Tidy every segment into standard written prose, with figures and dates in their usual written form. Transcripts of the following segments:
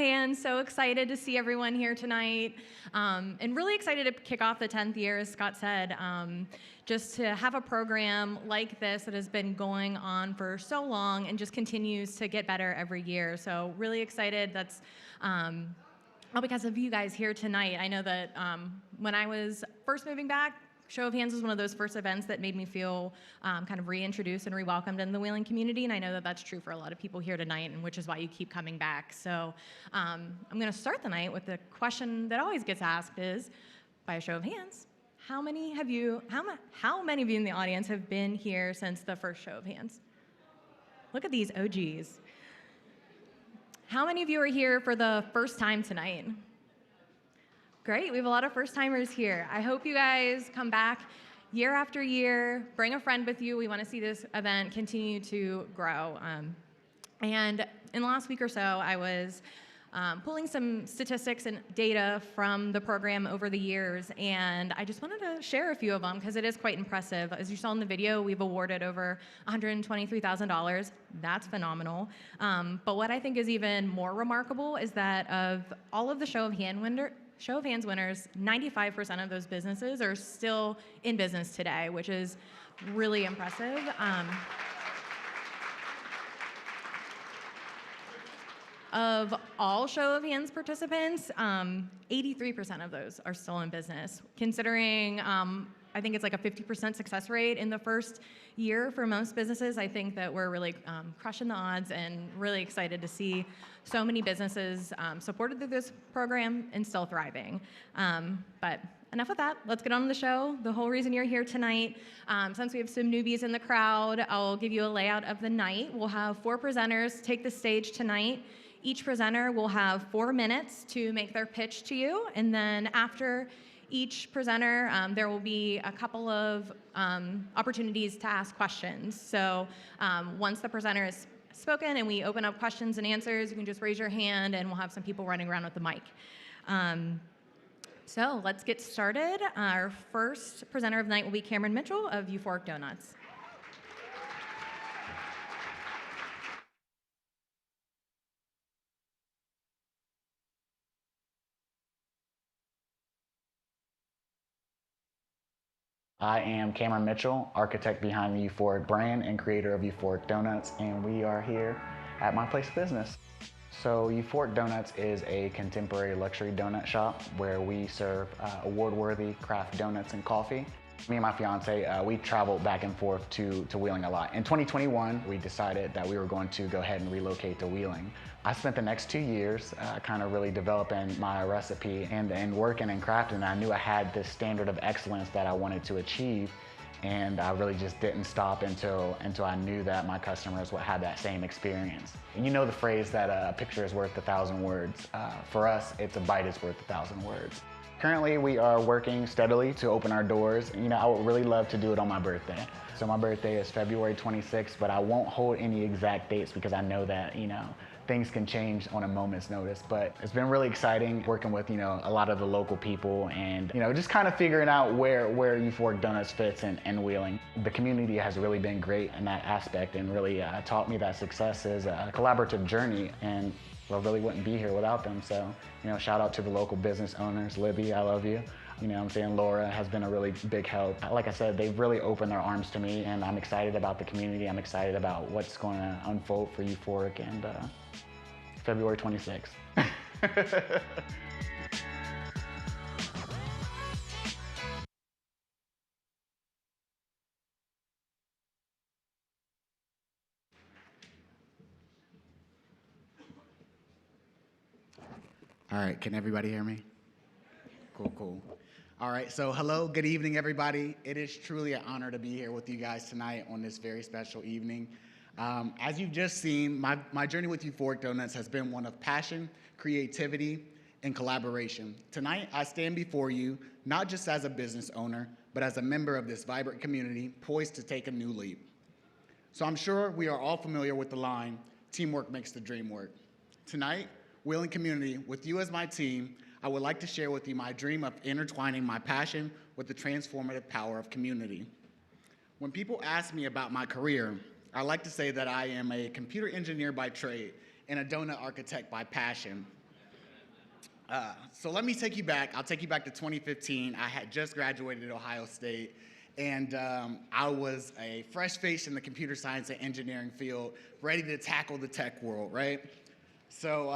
hands. So excited to see everyone here tonight. And really excited to kick off the 10th year, as Scott said, just to have a program like this that has been going on for so long and just continues to get better every year. So really excited. That's all because of you guys here tonight. I know that when I was first moving back, Show of Hands was one of those first events that made me feel kind of reintroduced and re-welcomed in the wheeling community, and I know that that's true for a lot of people here tonight, and which is why you keep coming back. So I'm going to start the night with the question that always gets asked is, by a show of hands, how many of you in the audience have been here since the first Show of Hands? Look at these OGs. How many of you are here for the first time tonight? Great, we have a lot of first-timers here. I hope you guys come back year after year, bring a friend with you. We want to see this event continue to grow. And in the last week or so, I was pulling some statistics and data from the program over the years, and I just wanted to share a few of them because it is quite impressive. As you saw in the video, we've awarded over $123,000. That's phenomenal. But what I think is even more remarkable is that of all of the Show of Hands winners, 95% of those businesses are still in business today, which is really impressive. Of all Show of Hands participants, 83% of those are still in business. Considering I think it's like a 50% success rate in the first year for most businesses, I think that we're really crushing the odds and really excited to see so many businesses supported through this program and still thriving. But enough of that, let's get on with the show. The whole reason you're here tonight, since we have some newbies in the crowd, I'll give you a layout of the night. We'll have 4 presenters take the stage tonight. Each presenter will have 4 minutes to make their pitch to you, and then after each presenter, there will be a couple of opportunities to ask questions. So once the presenter is spoken and we open up questions and answers, you can just raise your hand and we'll have some people running around with the mic. So let's get started. Our first presenter of the night will be Cameron Mitchell of Euphoric Doughnuts. I am Cameron Mitchell, architect behind the Euphoric brand and creator of Euphoric Doughnuts, and we are here at my place of business. So Euphoric Doughnuts is a contemporary luxury donut shop where we serve award-worthy craft donuts and coffee. Me and my fiance, we traveled back and forth to Wheeling a lot. In 2021, we decided that we were going to go ahead and relocate to Wheeling. I spent the next 2 years kind of really developing my recipe and working and crafting. I knew I had this standard of excellence that I wanted to achieve, and I really just didn't stop until I knew that my customers would have that same experience. And you know the phrase that a picture is worth 1,000 words. For us, it's a bite is worth 1,000 words. Currently, we are working steadily to open our doors. You know, I would really love to do it on my birthday. So my birthday is February 26th, but I won't hold any exact dates because I know that, you know, things can change on a moment's notice. But it's been really exciting working with, you know, a lot of the local people and, you know, just kind of figuring out where Euphoric Doughnuts fits in Wheeling. The community has really been great in that aspect and really taught me that success is a collaborative journey, and I really wouldn't be here without them. So, you know, shout out to the local business owners. Libby, I love you. You know what I'm saying? Laura has been a really big help. Like I said, they've really opened their arms to me, and I'm excited about the community. I'm excited about what's going to unfold for Euphoric and February 26th. All right, can everybody hear me? Cool. All right, so hello, good evening, everybody. It is truly an honor to be here with you guys tonight on this very special evening. As you've just seen, my journey with Euphoric Doughnuts has been one of passion, creativity, and collaboration. Tonight, I stand before you not just as a business owner, but as a member of this vibrant community poised to take a new leap. So I'm sure we are all familiar with the line, teamwork makes the dream work. Tonight, Wheeling community, with you as my team, I would like to share with you my dream of intertwining my passion with the transformative power of community. When people ask me about my career, I like to say that I am a computer engineer by trade and a donut architect by passion. So let me take you back. I'll take you back to 2015. I had just graduated at Ohio State, and I was a fresh face in the computer science and engineering field, ready to tackle the tech world, right? So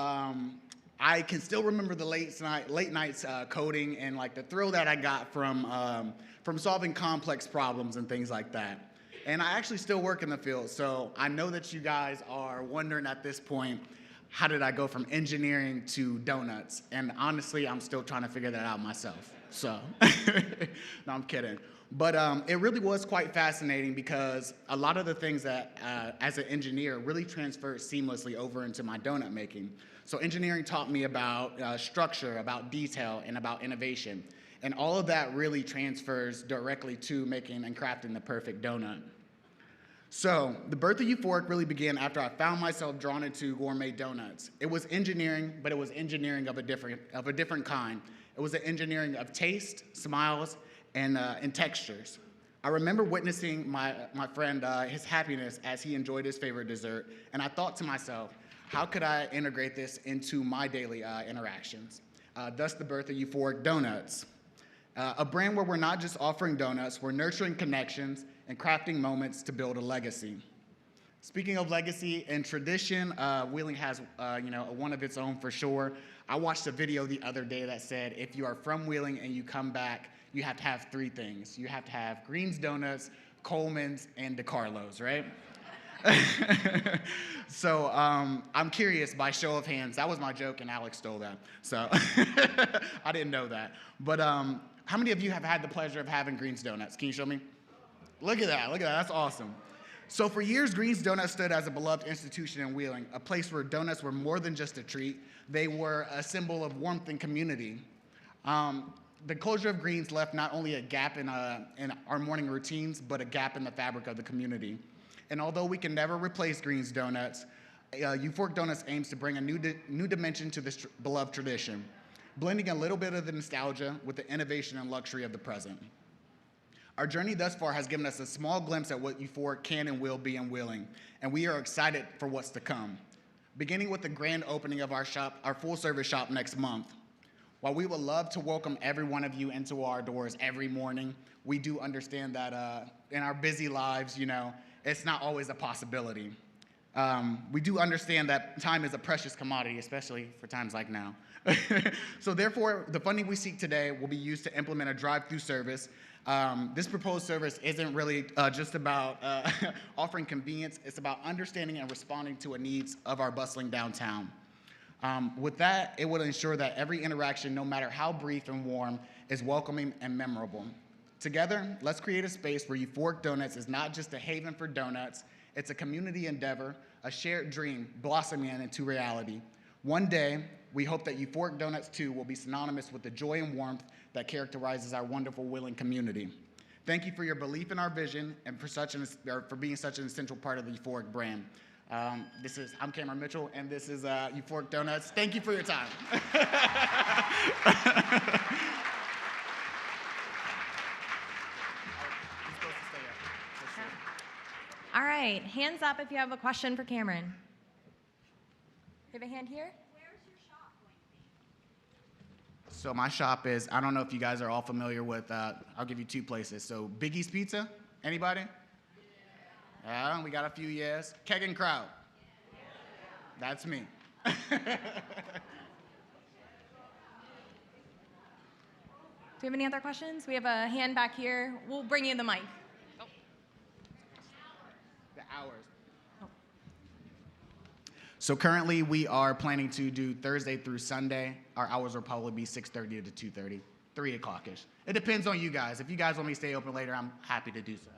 I can still remember the late nights coding and like the thrill that I got from solving complex problems and things like that. And I actually still work in the field, so I know that you guys are wondering at this point, how did I go from engineering to donuts? And honestly, I'm still trying to figure that out myself. So, no, I'm kidding. But it really was quite fascinating because a lot of the things that, as an engineer, really transferred seamlessly over into my donut making. So engineering taught me about structure, about detail, and about innovation. And all of that really transfers directly to making and crafting the perfect donut. So the birth of Euphoric really began after I found myself drawn into gourmet donuts. It was engineering, but it was engineering of a different kind. It was an engineering of taste, smiles, and textures. I remember witnessing my friend, his happiness as he enjoyed his favorite dessert, and I thought to myself, how could I integrate this into my daily interactions? Thus the birth of Euphoric Doughnuts. A brand where we're not just offering donuts, we're nurturing connections and crafting moments to build a legacy. Speaking of legacy and tradition, Wheeling has one of its own for sure. I watched a video the other day that said if you are from Wheeling and you come back, you have to have 3 things. You have to have Green's Donuts, Coleman's, and DeCarlo's, right? So I'm curious, by show of hands, that was my joke and Alex stole that. So I didn't know that. But how many of you have had the pleasure of having Green's Donuts? Can you show me? Look at that, that's awesome. So for years, Green's Donuts stood as a beloved institution in Wheeling, a place where donuts were more than just a treat. They were a symbol of warmth and community. The closure of Green's left not only a gap in our morning routines, but a gap in the fabric of the community. And although we can never replace Green's Donuts, Euphoric Donuts aims to bring a new dimension to this beloved tradition, blending a little bit of the nostalgia with the innovation and luxury of the present. Our journey thus far has given us a small glimpse at what Euphoric can and will be in Wheeling, and we are excited for what's to come. Beginning with the grand opening of our shop, our full-service shop next month. While we would love to welcome every one of you into our doors every morning, we do understand that in our busy lives, it's not always a possibility. We do understand that time is a precious commodity, especially for times like now. So therefore, the funding we seek today will be used to implement a drive-through service. This proposed service isn't really just about offering convenience. It's about understanding and responding to the needs of our bustling downtown. With that, it will ensure that every interaction, no matter how brief and warm, is welcoming and memorable. Together, let's create a space where Euphoric Donuts is not just a haven for donuts, it's a community endeavor, a shared dream blossoming into reality. One day, we hope that Euphoric Donuts, too, will be synonymous with the joy and warmth that characterizes our wonderful Wheeling community. Thank you for your belief in our vision and for being such an essential part of the Euphoric brand. I'm Cameron Mitchell, and this is Euphoric Donuts. Thank you for your time. All right, hands up if you have a question for Cameron. You have a hand here? Where's your shop going to be? So my shop is, I don't know if you guys are all familiar with, I'll give you 2 places. So Biggie's Pizza, anybody? Yeah, we got a few yes. Keg and Crowd. That's me. Do you have any other questions? We have a hand back here. We'll bring you the mic. The hours. So currently we are planning to do Thursday through Sunday. Our hours will probably be 6:30 to 2:30, 3 o'clock-ish. It depends on you guys. If you guys want me to stay open later, I'm happy to do so.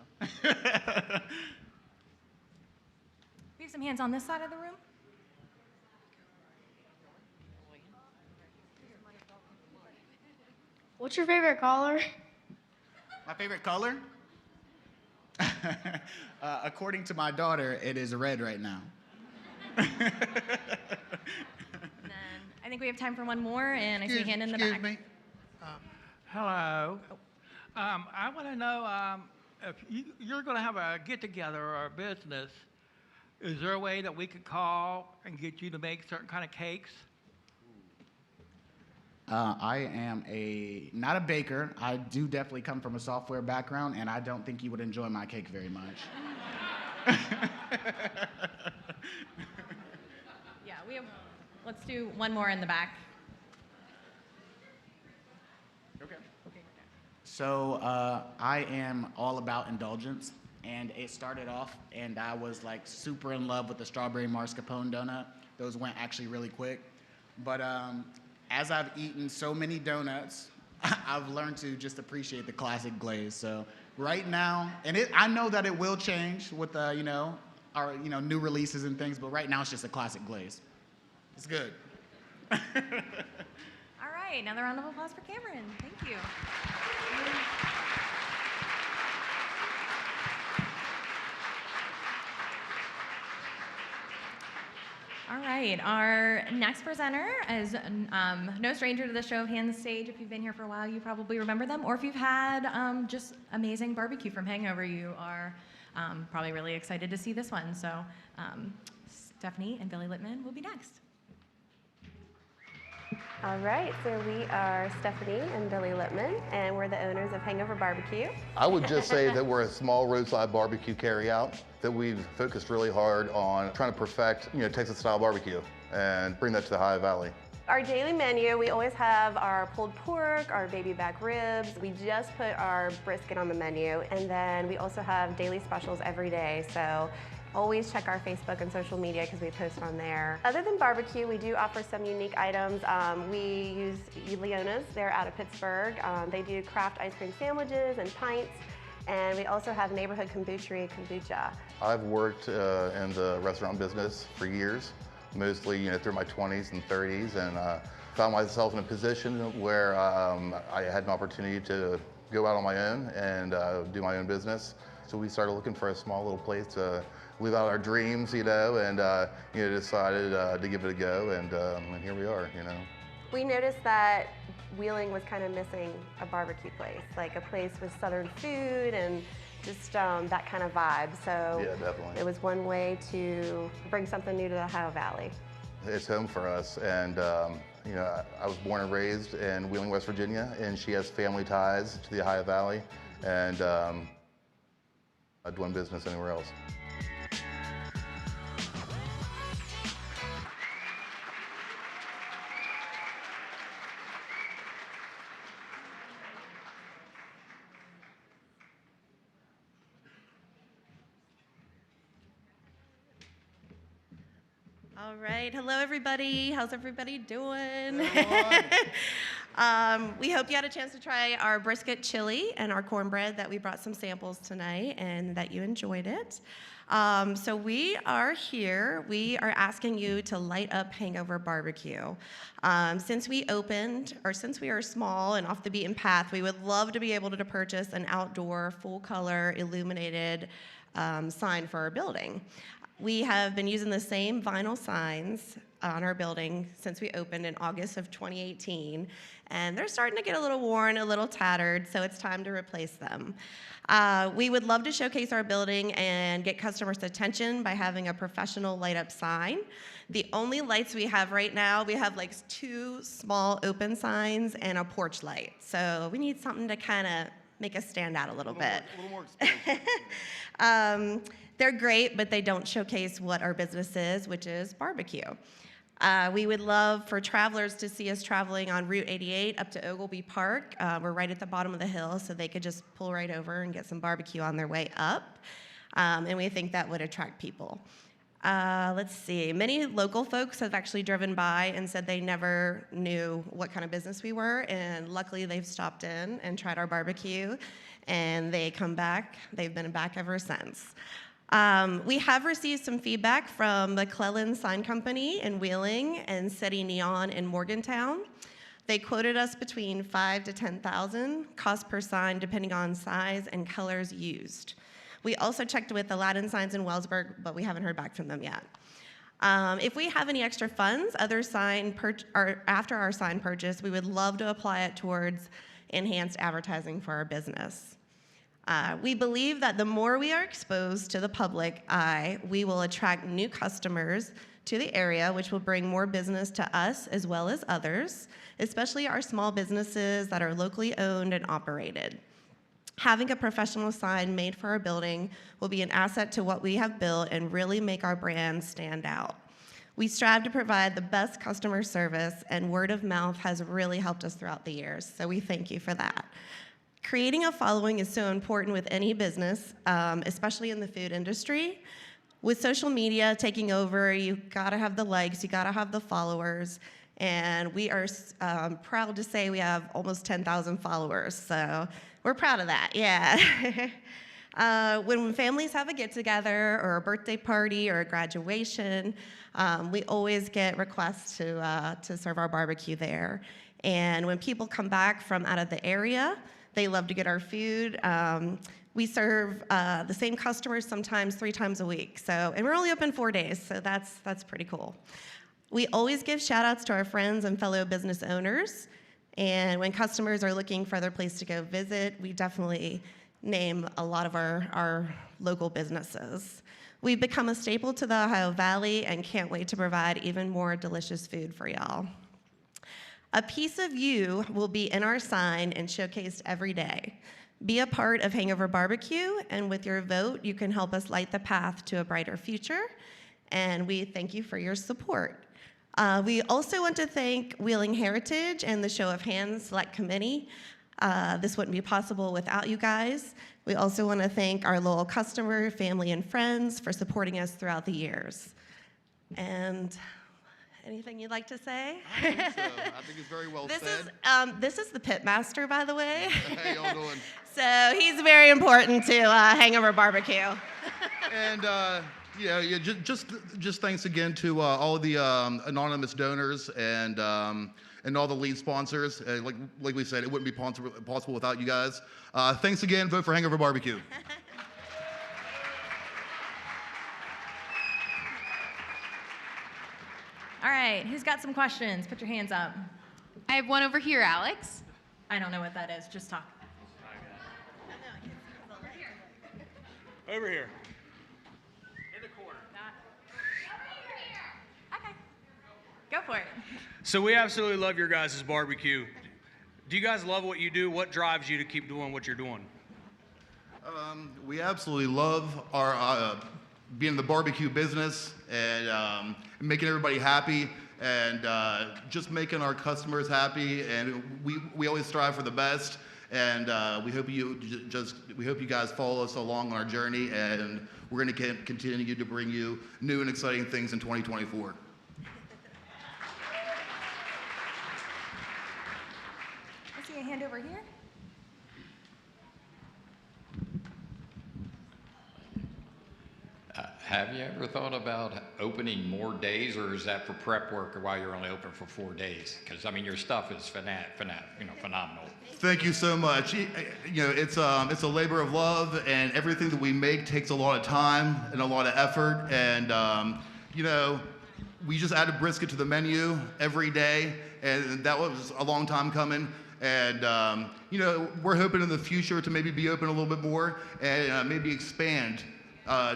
We have some hands on this side of the room. What's your favorite color? My favorite color? According to my daughter, it is red right now. And then I think we have time for one more, and I see a hand in the back. Excuse me. Hello. I want to know if you're going to have a get-together or a business, is there a way that we could call and get you to make certain kind of cakes? I am not a baker. I do definitely come from a software background, and I don't think you would enjoy my cake very much. Yeah, let's do one more in the back. Okay. So I am all about indulgence, and it started off, and I was like super in love with the strawberry mascarpone donut. Those went actually really quick, but as I've eaten so many donuts, I've learned to just appreciate the classic glaze. So right now, and I know that it will change with our new releases and things, but right now it's just a classic glaze. It's good. All right, another round of applause for Cameron. Thank you. All right, our next presenter is no stranger to the show of hands stage. If you've been here for a while, you probably remember them. Or if you've had just amazing barbecue from Hangover, you are probably really excited to see this one. So Stephanie and Billy Litman will be next. All right, so we are Stephanie and Billy Litman, and we're the owners of Hangover Barbecue. I would just say that we're a small roadside barbecue carryout, that we've focused really hard on trying to perfect, Texas-style barbecue and bring that to the Ohio Valley. Our daily menu, we always have our pulled pork, our baby back ribs. We just put our brisket on the menu, and then we also have daily specials every day. So always check our Facebook and social media because we post on there. Other than barbecue, we do offer some unique items. We use Leona's, they're out of Pittsburgh. They do craft ice cream sandwiches and pints. And we also have neighborhood kombucha. I've worked in the restaurant business for years, mostly through my 20s and 30s, and found myself in a position where I had an opportunity to go out on my own and do my own business. So we started looking for a small little place to live out our dreams, and decided to give it a go, and here we are, We noticed that Wheeling was kind of missing a barbecue place, like a place with Southern food and just that kind of vibe. So yeah, definitely. It was one way to bring something new to the Ohio Valley. It's home for us, and I was born and raised in Wheeling, West Virginia, and she has family ties to the Ohio Valley, and I'd doing business anywhere else. All right, hello everybody. How's everybody doing? We hope you had a chance to try our brisket chili and our cornbread that we brought some samples tonight and that you enjoyed it. So we are here. We are asking you to light up Hangover Barbecue. Since we are small and off the beaten path, we would love to be able to purchase an outdoor, full-color, illuminated sign for our building. We have been using the same vinyl signs on our building since we opened in August of 2018, and they're starting to get a little worn, a little tattered, so it's time to replace them. We would love to showcase our building and get customers' attention by having a professional light-up sign. The only lights we have right now, we have like 2 small open signs and a porch light, so we need something to kind of make us stand out a little bit. A little more expensive. They're great, but they don't showcase what our business is, which is barbecue. We would love for travelers to see us traveling on Route 88 up to Ogilvy Park. We're right at the bottom of the hill, so they could just pull right over and get some barbecue on their way up. And we think that would attract people. Let's see. Many local folks have actually driven by and said they never knew what kind of business we were, and luckily they've stopped in and tried our barbecue, and they come back. They've been back ever since. We have received some feedback from McClellan Sign Company in Wheeling and City Neon in Morgantown. They quoted us between $5,000 to $10,000 cost per sign, depending on size and colors used. We also checked with Aladdin Signs in Wellsburg, but we haven't heard back from them yet. If we have any extra funds, after our sign purchase, we would love to apply it towards enhanced advertising for our business. We believe that the more we are exposed to the public eye, we will attract new customers to the area, which will bring more business to us as well as others, especially our small businesses that are locally owned and operated. Having a professional sign made for our building will be an asset to what we have built and really make our brand stand out. We strive to provide the best customer service, and word of mouth has really helped us throughout the years, so we thank you for that. Creating a following is so important with any business, especially in the food industry. With social media taking over, you gotta have the likes, you gotta have the followers, and we are proud to say we have almost 10,000 followers, so we're proud of that, yeah. When families have a get-together or a birthday party or a graduation, we always get requests to serve our barbecue there. And when people come back from out of the area, they love to get our food. We serve the same customers sometimes 3 times a week. And we're only open 4 days, so that's pretty cool. We always give shout outs to our friends and fellow business owners. And when customers are looking for other place to go visit, we definitely name a lot of our local businesses. We've become a staple to the Ohio Valley and can't wait to provide even more delicious food for y'all. A piece of you will be in our sign and showcased every day. Be a part of Hangover Barbecue, and with your vote, you can help us light the path to a brighter future, and we thank you for your support. We also want to thank Wheeling Heritage and the Show of Hands Select Committee. This wouldn't be possible without you guys. We also want to thank our loyal customer, family, and friends for supporting us throughout the years. And anything you'd like to say? I think so. I think it's very well said. This is the pit master, by the way. How y'all doing? So he's very important to Hangover Barbecue. And just thanks again to all of the anonymous donors and all the lead sponsors. Like we said, it wouldn't be possible without you guys. Thanks again. Vote for Hangover Barbecue. All right, who's got some questions? Put your hands up. I have one over here, Alex. I don't know what that is, just talk. Over here. Okay, go for it. So we absolutely love your guys' barbecue. Do you guys love what you do? What drives you to keep doing what you're doing? We absolutely love our being in the barbecue business and making everybody happy and just making our customers happy. And we always strive for the best. And we hope you guys follow us along on our journey. And we're going to continue to bring you new and exciting things in 2024. I see a hand over here. Have you ever thought about opening more days, or is that for prep work, or why you're only open for 4 days? Because I mean, your stuff is phenomenal. Thank you so much. It's a labor of love, and everything that we make takes a lot of time and a lot of effort. And we just added brisket to the menu every day, and that was a long time coming. And we're hoping in the future to maybe be open a little bit more and maybe expand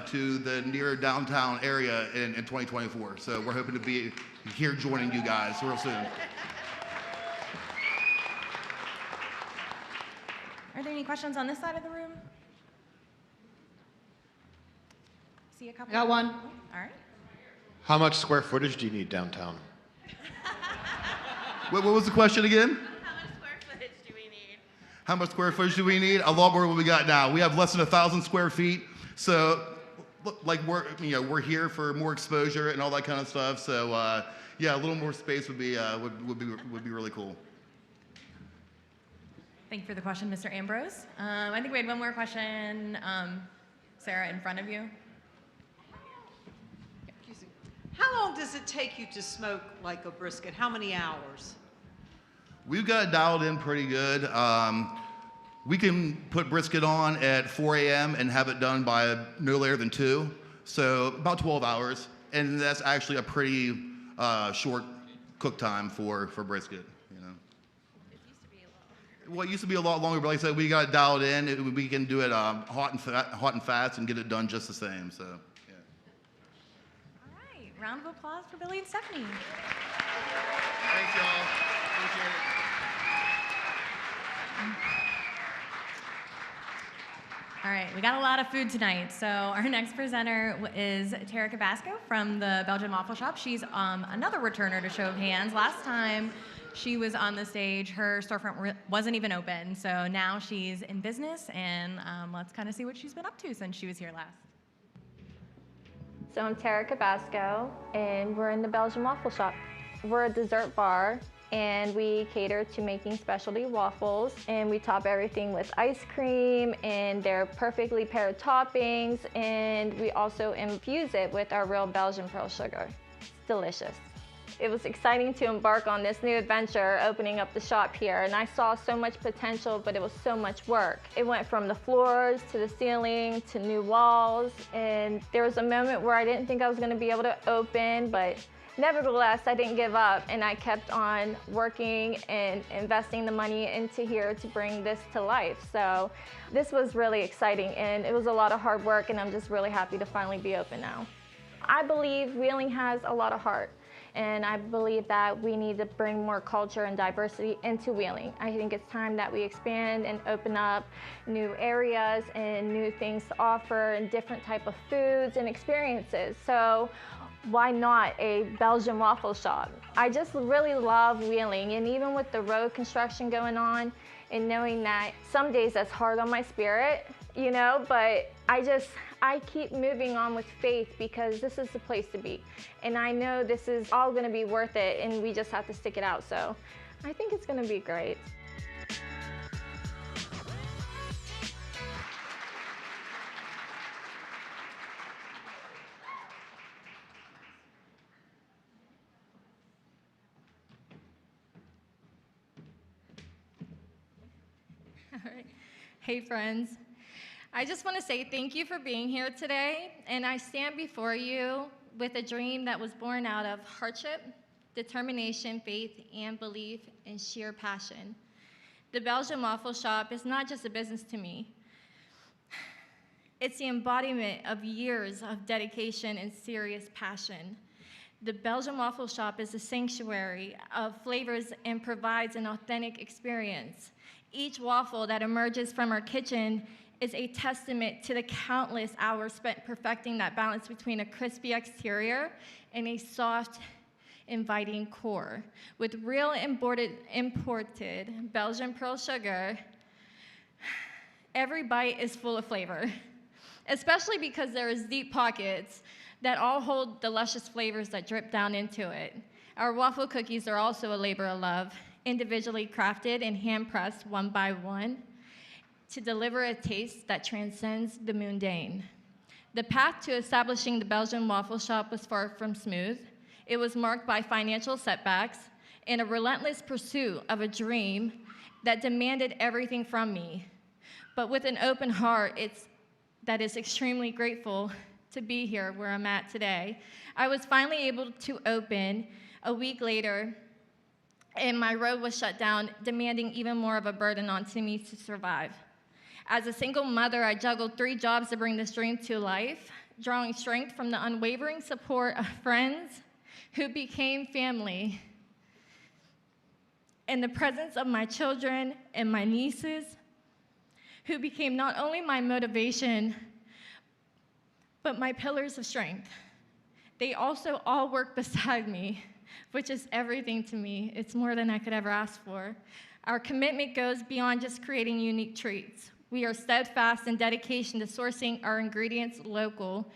to the near downtown area in 2024. So we're hoping to be here joining you guys real soon. Are there any questions on this side of the room? See a couple? Got one. All right. How much square footage do you need downtown? What was the question again? How much square footage do we need? How much square footage do we need? A lot more than what we got now. We have less than 1,000 square feet. So, we're here for more exposure and all that kind of stuff. So, a little more space would be really cool. Thank you for the question, Mr. Ambrose. I think we had one more question. Sarah, in front of you. How long does it take you to smoke like a brisket? How many hours? We've got it dialed in pretty good. We can put brisket on at 4 a.m. and have it done by no later than 2, so about 12 hours. And that's actually a pretty short cook time for brisket. Well, it used to be a lot longer, but like I said, we got it dialed in. We can do it hot and fast and get it done just the same. So, yeah. All right. Round of applause for Billy and Stephanie. Thanks, y'all. Appreciate it. All right, we got a lot of food tonight. So our next presenter is Tara Kobasko from the Belgian Waffle Shop. She's another returner to show of hands. Last time she was on the stage, her storefront wasn't even open. So now she's in business, and let's kind of see what she's been up to since she was here last. So I'm Tara Kobasko, and we're in the Belgian Waffle Shop. We're a dessert bar, and we cater to making specialty waffles, and we top everything with ice cream, and they're perfectly paired toppings, and we also infuse it with our real Belgian pearl sugar. It's delicious. It was exciting to embark on this new adventure, opening up the shop here, and I saw so much potential, but it was so much work. It went from the floors to the ceiling to new walls, and there was a moment where I didn't think I was going to be able to open, but nevertheless, I didn't give up, and I kept on working and investing the money into here to bring this to life. So this was really exciting, and it was a lot of hard work, and I'm just really happy to finally be open now. I believe Wheeling has a lot of heart, and I believe that we need to bring more culture and diversity into Wheeling. I think it's time that we expand and open up new areas and new things to offer and different type of foods and experiences. So why not a Belgian waffle shop? I just really love Wheeling, and even with the road construction going on and knowing that some days that's hard on my spirit, you know, but I keep moving on with faith because this is the place to be. And I know this is all gonna be worth it, and we just have to stick it out. So I think it's gonna be great. All right. Hey, friends. I just want to say thank you for being here today, and I stand before you with a dream that was born out of hardship, determination, faith, and belief, and sheer passion. The Belgian Waffle Shop is not just a business to me. It's the embodiment of years of dedication and serious passion. The Belgian Waffle Shop is a sanctuary of flavors and provides an authentic experience. Each waffle that emerges from our kitchen is a testament to the countless hours spent perfecting that balance between a crispy exterior and a soft, inviting core. With real imported Belgian pearl sugar, every bite is full of flavor, especially because there is deep pockets that all hold the luscious flavors that drip down into it. Our waffle cookies are also a labor of love, individually crafted and hand-pressed one by one to deliver a taste that transcends the mundane. The path to establishing the Belgian Waffle Shop was far from smooth. It was marked by financial setbacks and a relentless pursuit of a dream that demanded everything from me. But with an open heart, that is extremely grateful to be here where I'm at today. I was finally able to open a week later, and my road was shut down, demanding even more of a burden onto me to survive. As a single mother, I juggled 3 jobs to bring this dream to life, drawing strength from the unwavering support of friends who became family, and the presence of my children and my nieces, who became not only my motivation, but my pillars of strength. They also all work beside me, which is everything to me. It's more than I could ever ask for. Our commitment goes beyond just creating unique treats. We are steadfast in dedication to sourcing our ingredients local,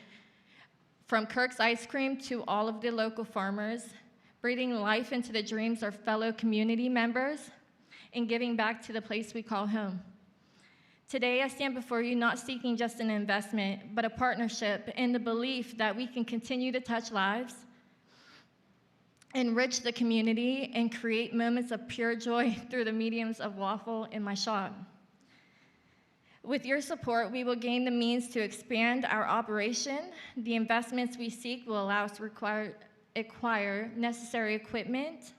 from Kirk's ice cream to all of the local farmers, breathing life into the dreams of our fellow community members, and giving back to the place we call home. Today, I stand before you not seeking just an investment, but a partnership in the belief that we can continue to touch lives, enrich the community, and create moments of pure joy through the mediums of waffle in my shop. With your support, we will gain the means to expand our operation. The investments we seek will allow us to acquire necessary equipment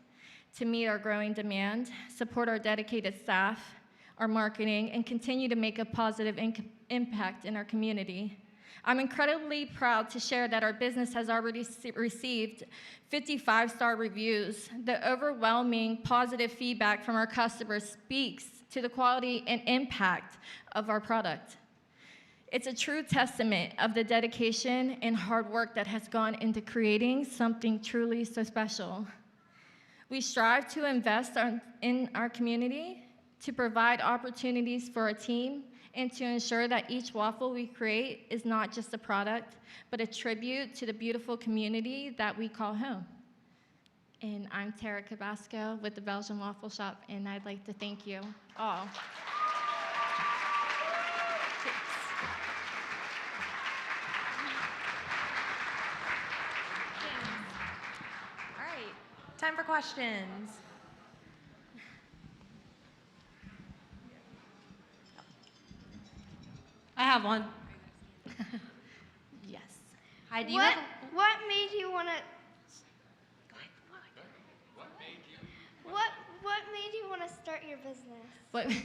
to meet our growing demand, support our dedicated staff, our marketing, and continue to make a positive impact in our community. I'm incredibly proud to share that our business has already received 55-star reviews. The overwhelming positive feedback from our customers speaks to the quality and impact of our product. It's a true testament of the dedication and hard work that has gone into creating something truly so special. We strive to invest in our community, to provide opportunities for our team, and to ensure that each waffle we create is not just a product, but a tribute to the beautiful community that we call home. And I'm Tara Kobasko with the Belgian Waffle Shop, and I'd like to thank you all. All right, time for questions. I have one. Yes. Hi, do you What, have what made you want to... What made you want to start your business?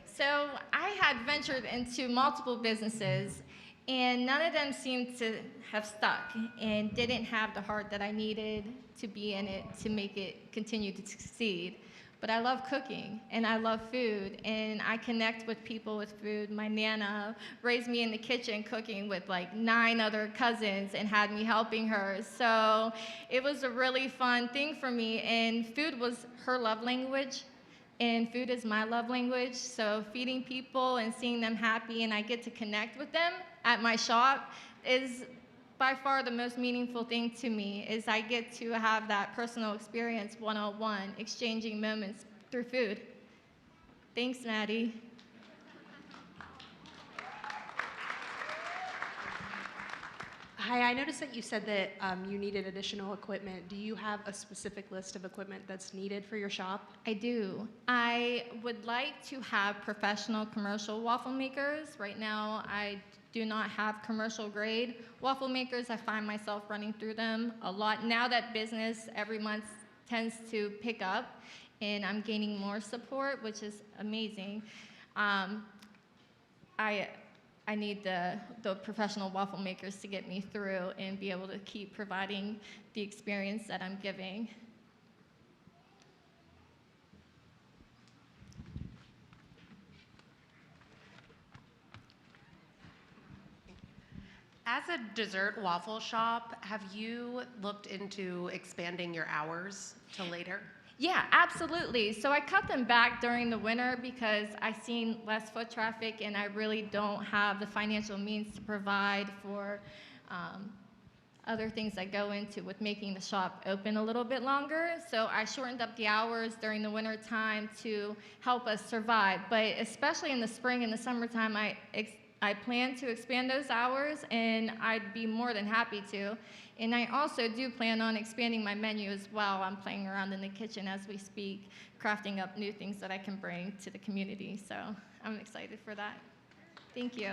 So I had ventured into multiple businesses, and none of them seemed to have stuck and didn't have the heart that I needed to be in it to make it continue to succeed. But I love cooking, and I love food, and I connect with people with food. My Nana raised me in the kitchen cooking with like 9 other cousins and had me helping her. So it was a really fun thing for me, and food was her love language, and food is my love language. So feeding people and seeing them happy, and I get to connect with them at my shop is by far the most meaningful thing to me, is I get to have that personal experience one-on-one, exchanging moments through food. Thanks, Maddie. Hi, I noticed that you said that you needed additional equipment. Do you have a specific list of equipment that's needed for your shop? I do. I would like to have professional commercial waffle makers. Right now, I do not have commercial grade waffle makers. I find myself running through them a lot. Now that business every month tends to pick up, and I'm gaining more support, which is amazing. I need the professional waffle makers to get me through and be able to keep providing the experience that I'm giving. As a dessert waffle shop, have you looked into expanding your hours to later? Yeah, absolutely. So I cut them back during the winter because I've seen less foot traffic, and I really don't have the financial means to provide for other things that go into with making the shop open a little bit longer. So I shortened up the hours during the winter time to help us survive. But especially in the spring and the summertime, I plan to expand those hours, and I'd be more than happy to. And I also do plan on expanding my menu as well. I'm playing around in the kitchen as we speak, crafting up new things that I can bring to the community. So I'm excited for that. Thank you.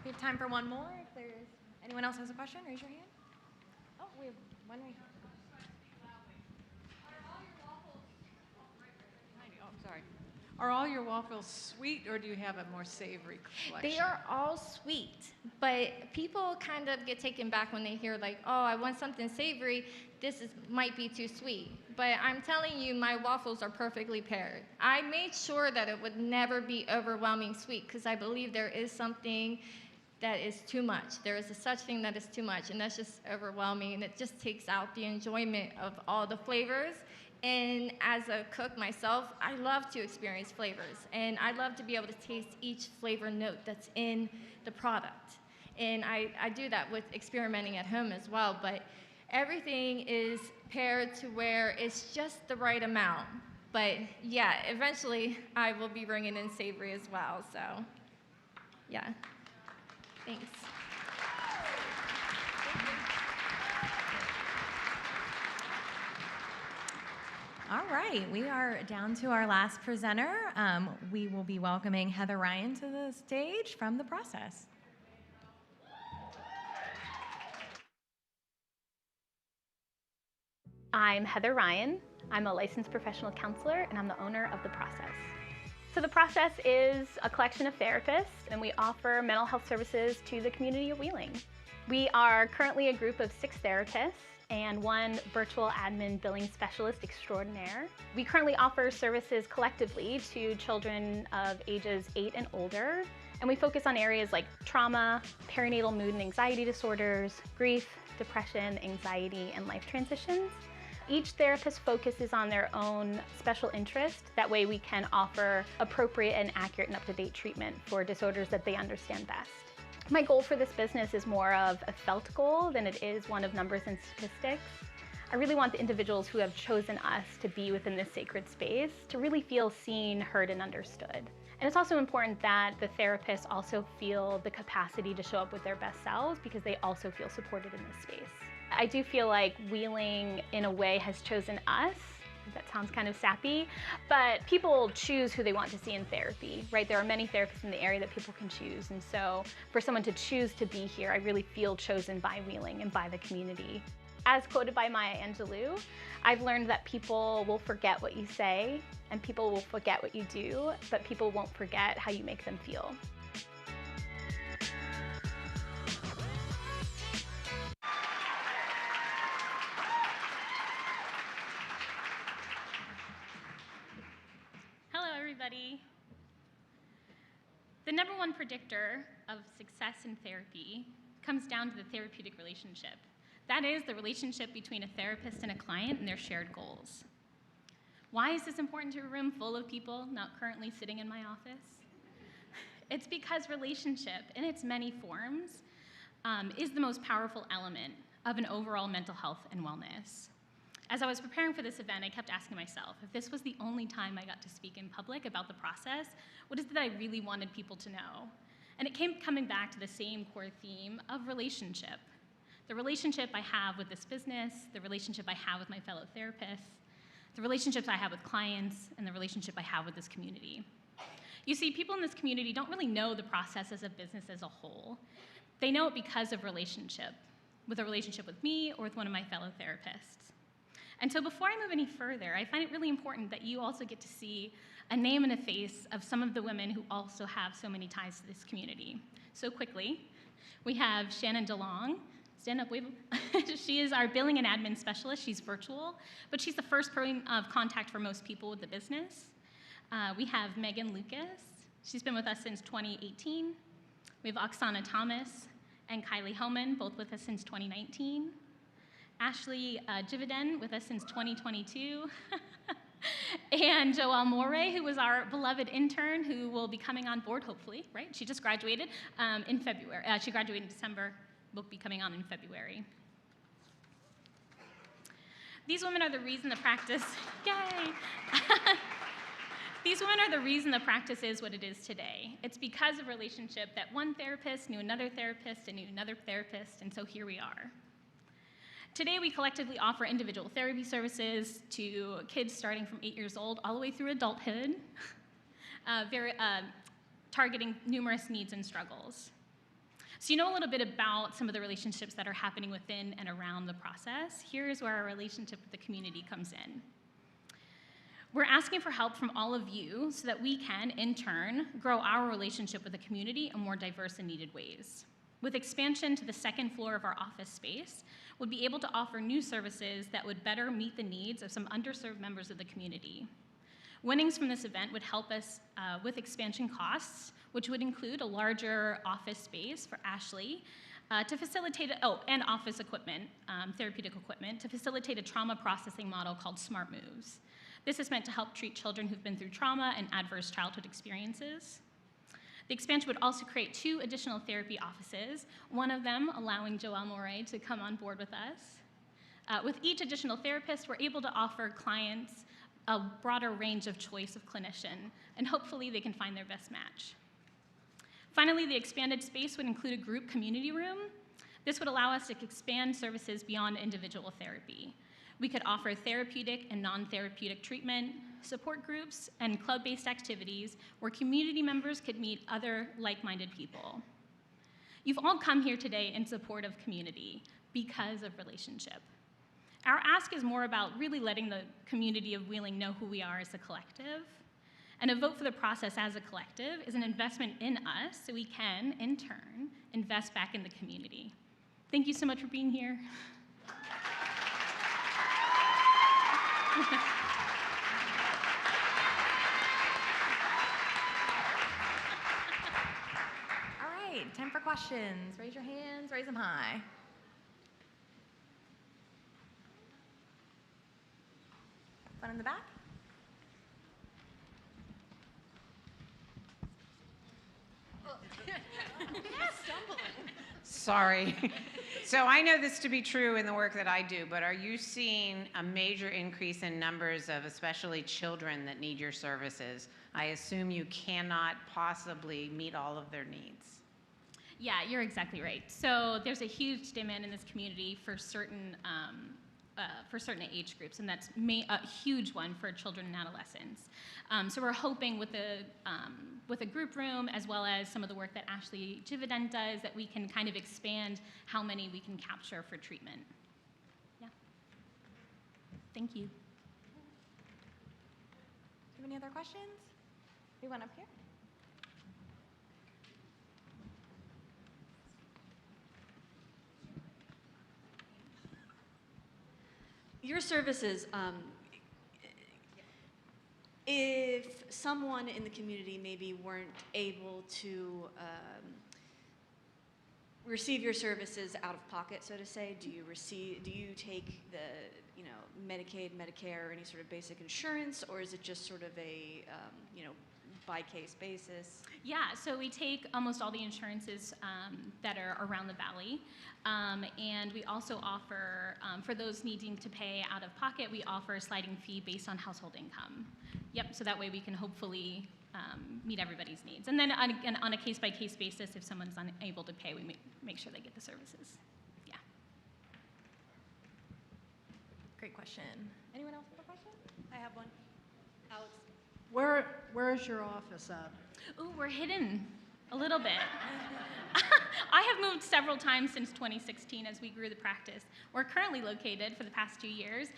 We have time for one more. If there's anyone else has a question, raise your hand. Oh, we have one right here. Are all your waffles sweet, or do you have a more savory collection? They are all sweet, but people kind of get taken back when they hear like, oh, I want something savory, might be too sweet. But I'm telling you, my waffles are perfectly paired. I made sure that it would never be overwhelming sweet, because I believe there is something that is too much. There is a such thing that is too much, and that's just overwhelming, and it just takes out the enjoyment of all the flavors. And as a cook myself, I love to experience flavors, and I love to be able to taste each flavor note that's in the product. And I do that with experimenting at home as well, but everything is paired to where it's just the right amount. But yeah, eventually I will be bringing in savory as well, so yeah, thanks. All right, we are down to our last presenter. We will be welcoming Heather Ryan to the stage from The Process. I'm Heather Ryan. I'm a licensed professional counselor, and I'm the owner of The Process. So the process is a collection of therapists, and we offer mental health services to the community of Wheeling. We are currently a group of 6 therapists and 1 virtual admin billing specialist extraordinaire. We currently offer services collectively to children of ages 8 and older, and we focus on areas like trauma, perinatal mood and anxiety disorders, grief, depression, anxiety, and life transitions. Each therapist focuses on their own special interest. That way we can offer appropriate and accurate and up-to-date treatment for disorders that they understand best. My goal for this business is more of a felt goal than it is one of numbers and statistics. I really want the individuals who have chosen us to be within this sacred space to really feel seen, heard, and understood. And it's also important that the therapists also feel the capacity to show up with their best selves because they also feel supported in this space. I do feel like Wheeling, in a way, has chosen us. That sounds kind of sappy, but people choose who they want to see in therapy, right? There are many therapists in the area that people can choose, and so for someone to choose to be here, I really feel chosen by Wheeling and by the community. As quoted by Maya Angelou, I've learned that people will forget what you say, and people will forget what you do, but people won't forget how you make them feel. Everybody. The number one predictor of success in therapy comes down to the therapeutic relationship. That is the relationship between a therapist and a client and their shared goals. Why is this important to a room full of people not currently sitting in my office? It's because relationship, in its many forms, is the most powerful element of an overall mental health and wellness. As I was preparing for this event, I kept asking myself, if this was the only time I got to speak in public about the process, what is it that I really wanted people to know? And it came coming back to the same core theme of relationship. The relationship I have with this business, the relationship I have with my fellow therapists, the relationships I have with clients, and the relationship I have with this community. You see, people in this community don't really know the process as a business as a whole. They know it because of relationship, with a relationship with me or with one of my fellow therapists. And so before I move any further, I find it really important that you also get to see a name and a face of some of the women who also have so many ties to this community. So quickly, we have Shannon DeLong. Stand up, wave. She is our billing and admin specialist. She's virtual, but she's the first point of contact for most people with the business. We have Megan Lucas. She's been with us since 2018. We have Oksana Thomas and Kylie Hellman, both with us since 2019. Ashley Jividen with us since 2022. And Joelle Moray, who was our beloved intern, who will be coming on board, hopefully, right? She just graduated in February. She graduated in December, will be coming on in February. These women are the reason the practice, yay! These women are the reason the practice is what it is today. It's because of relationship that one therapist knew another therapist and knew another therapist, and so here we are. Today, we collectively offer individual therapy services to kids starting from 8 years old all the way through adulthood, targeting numerous needs and struggles. So you know a little bit about some of the relationships that are happening within and around the process. Here's where our relationship with the community comes in. We're asking for help from all of you so that we can, in turn, grow our relationship with the community in more diverse and needed ways. With expansion to the second floor of our office space, we'll be able to offer new services that would better meet the needs of some underserved members of the community. Winnings from this event would help us with expansion costs, which would include a larger office space for Ashley to facilitate, and office equipment, therapeutic equipment, to facilitate a trauma processing model called Smart Moves. This is meant to help treat children who've been through trauma and adverse childhood experiences. The expansion would also create 2 additional therapy offices, one of them allowing Joelle Moray to come on board with us. With each additional therapist, we're able to offer clients a broader range of choice of clinician, and hopefully they can find their best match. Finally, the expanded space would include a group community room. This would allow us to expand services beyond individual therapy. We could offer therapeutic and non-therapeutic treatment, support groups, and club-based activities where community members could meet other like-minded people. You've all come here today in support of community because of relationship. Our ask is more about really letting the community of Wheeling know who we are as a collective. And a vote for the process as a collective is an investment in us so we can, in turn, invest back in the community. Thank you so much for being here. All right, time for questions. Raise your hands, raise them high. One in the back. Sorry. So I know this to be true in the work that I do, but are you seeing a major increase in numbers of especially children that need your services? I assume you cannot possibly meet all of their needs. Yeah, you're exactly right. So there's a huge demand in this community for certain age groups, and that's a huge one for children and adolescents. So we're hoping with a group room, as well as some of the work that Ashley Jividen does, that we can kind of expand how many we can capture for treatment. Yeah. Thank you. Do you have any other questions? Anyone up here? Your services, if someone in the community maybe weren't able to receive your services out of pocket, so to say, do you take the, Medicaid, Medicare, or any sort of basic insurance, or is it just sort of a, by case basis? Yeah, so we take almost all the insurances that are around the valley. And we also offer, for those needing to pay out of pocket, we offer a sliding fee based on household income. Yep, so that way we can hopefully meet everybody's needs. And then on a case-by-case basis, if someone's unable to pay, we make sure they get the services. Yeah. Great question. Anyone else have a question? I have one. Alex, where is your office at? Ooh, we're hidden a little bit. I have moved several times since 2016 as we grew the practice. We're currently located for the past 2 years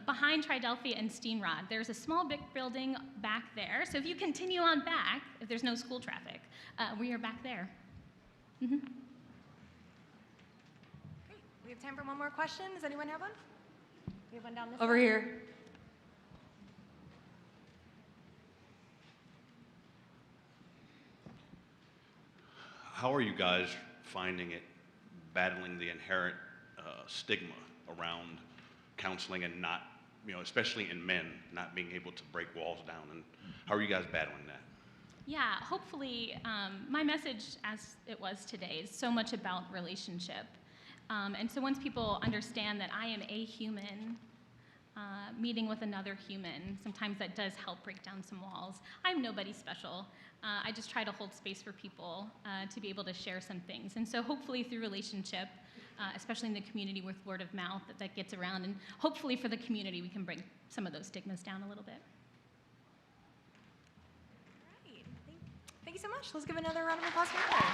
behind Tridelphia and Steenrod. There's a small big building back there. So if you continue on back, if there's no school traffic, we are back there. Mm-hmm. Great. We have time for one more question. Does anyone have one? We have one down this Over side. here. How are you guys finding it, battling the inherent stigma around counseling and not, especially in men, not being able to break walls down? And how are you guys battling that? Yeah, hopefully my message as it was today is so much about relationship. And so once people understand that I am a human, meeting with another human, sometimes that does help break down some walls. I'm nobody special. I just try to hold space for people to be able to share some things. And so hopefully through relationship, especially in the community with word of mouth, that gets around. And hopefully for the community, we can bring some of those stigmas down a little bit. All right. Thank you so much. Let's give another round of applause for her.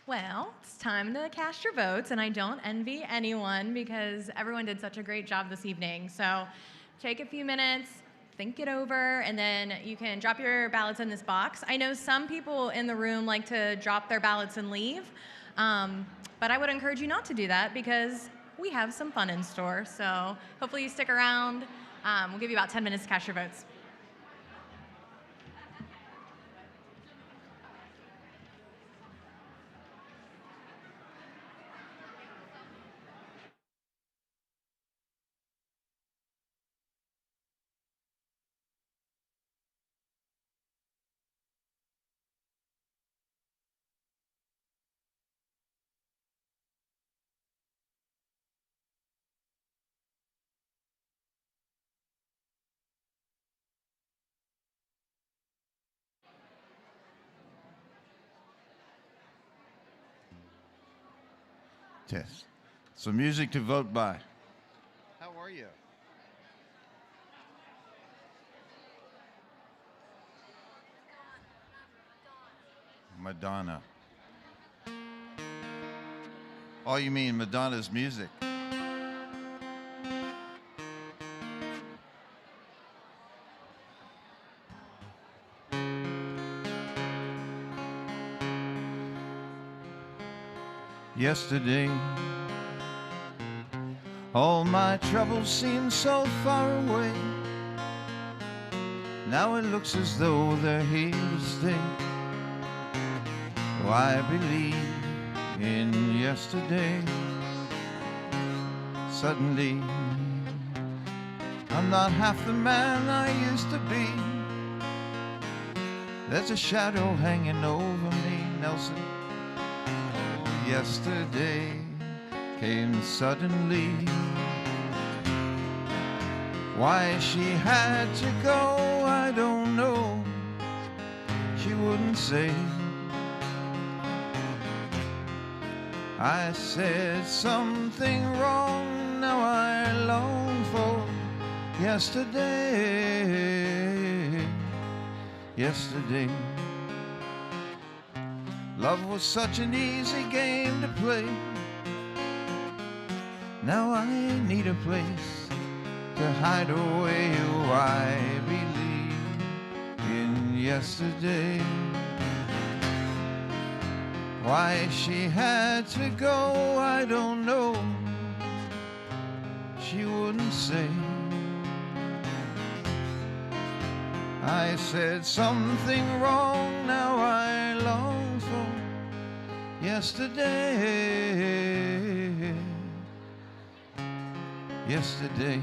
Well, it's time to cast your votes, and I don't envy anyone because everyone did such a great job this evening. So take a few minutes, think it over, and then you can drop your ballots in this box. I know some people in the room like to drop their ballots and leave, but I would encourage you not to do that because we have some fun in store. So hopefully you stick around. We'll give you about 10 minutes to cast your votes. Test. So music to vote by. How are you? Madonna. Oh, you mean Madonna's music? Yesterday, all my troubles seemed so far away. Now it looks as though they're here to stay. Oh, I believe in yesterday. Suddenly, I'm not half the man I used to be. There's a shadow hanging over me, Nelson. Oh, yesterday came suddenly. Why she had to go, I don't know. She wouldn't say. I said something wrong, now I long for yesterday. Yesterday, love was such an easy game to play. Now I need a place to hide away. Oh, I believe in yesterday. Why she had to go, I don't know. She wouldn't say. I said something wrong, now I long for yesterday. Yesterday,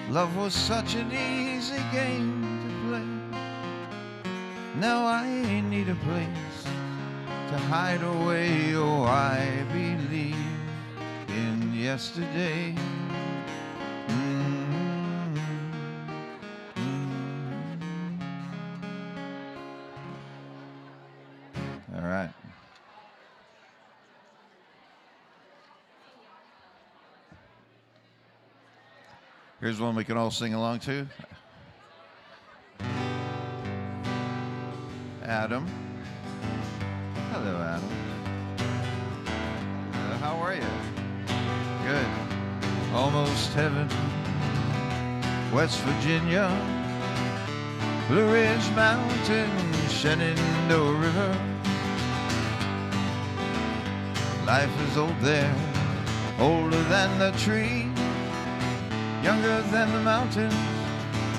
love was such an easy game to play. Now I need a place to hide away. Oh, I believe in yesterday. All right. Here's one we can all sing along to. Adam. Hello, Adam. How are you? Good. Almost heaven. West Virginia. Blue Ridge Mountain, Shenandoah River. Life is old there, older than the tree, younger than the mountains,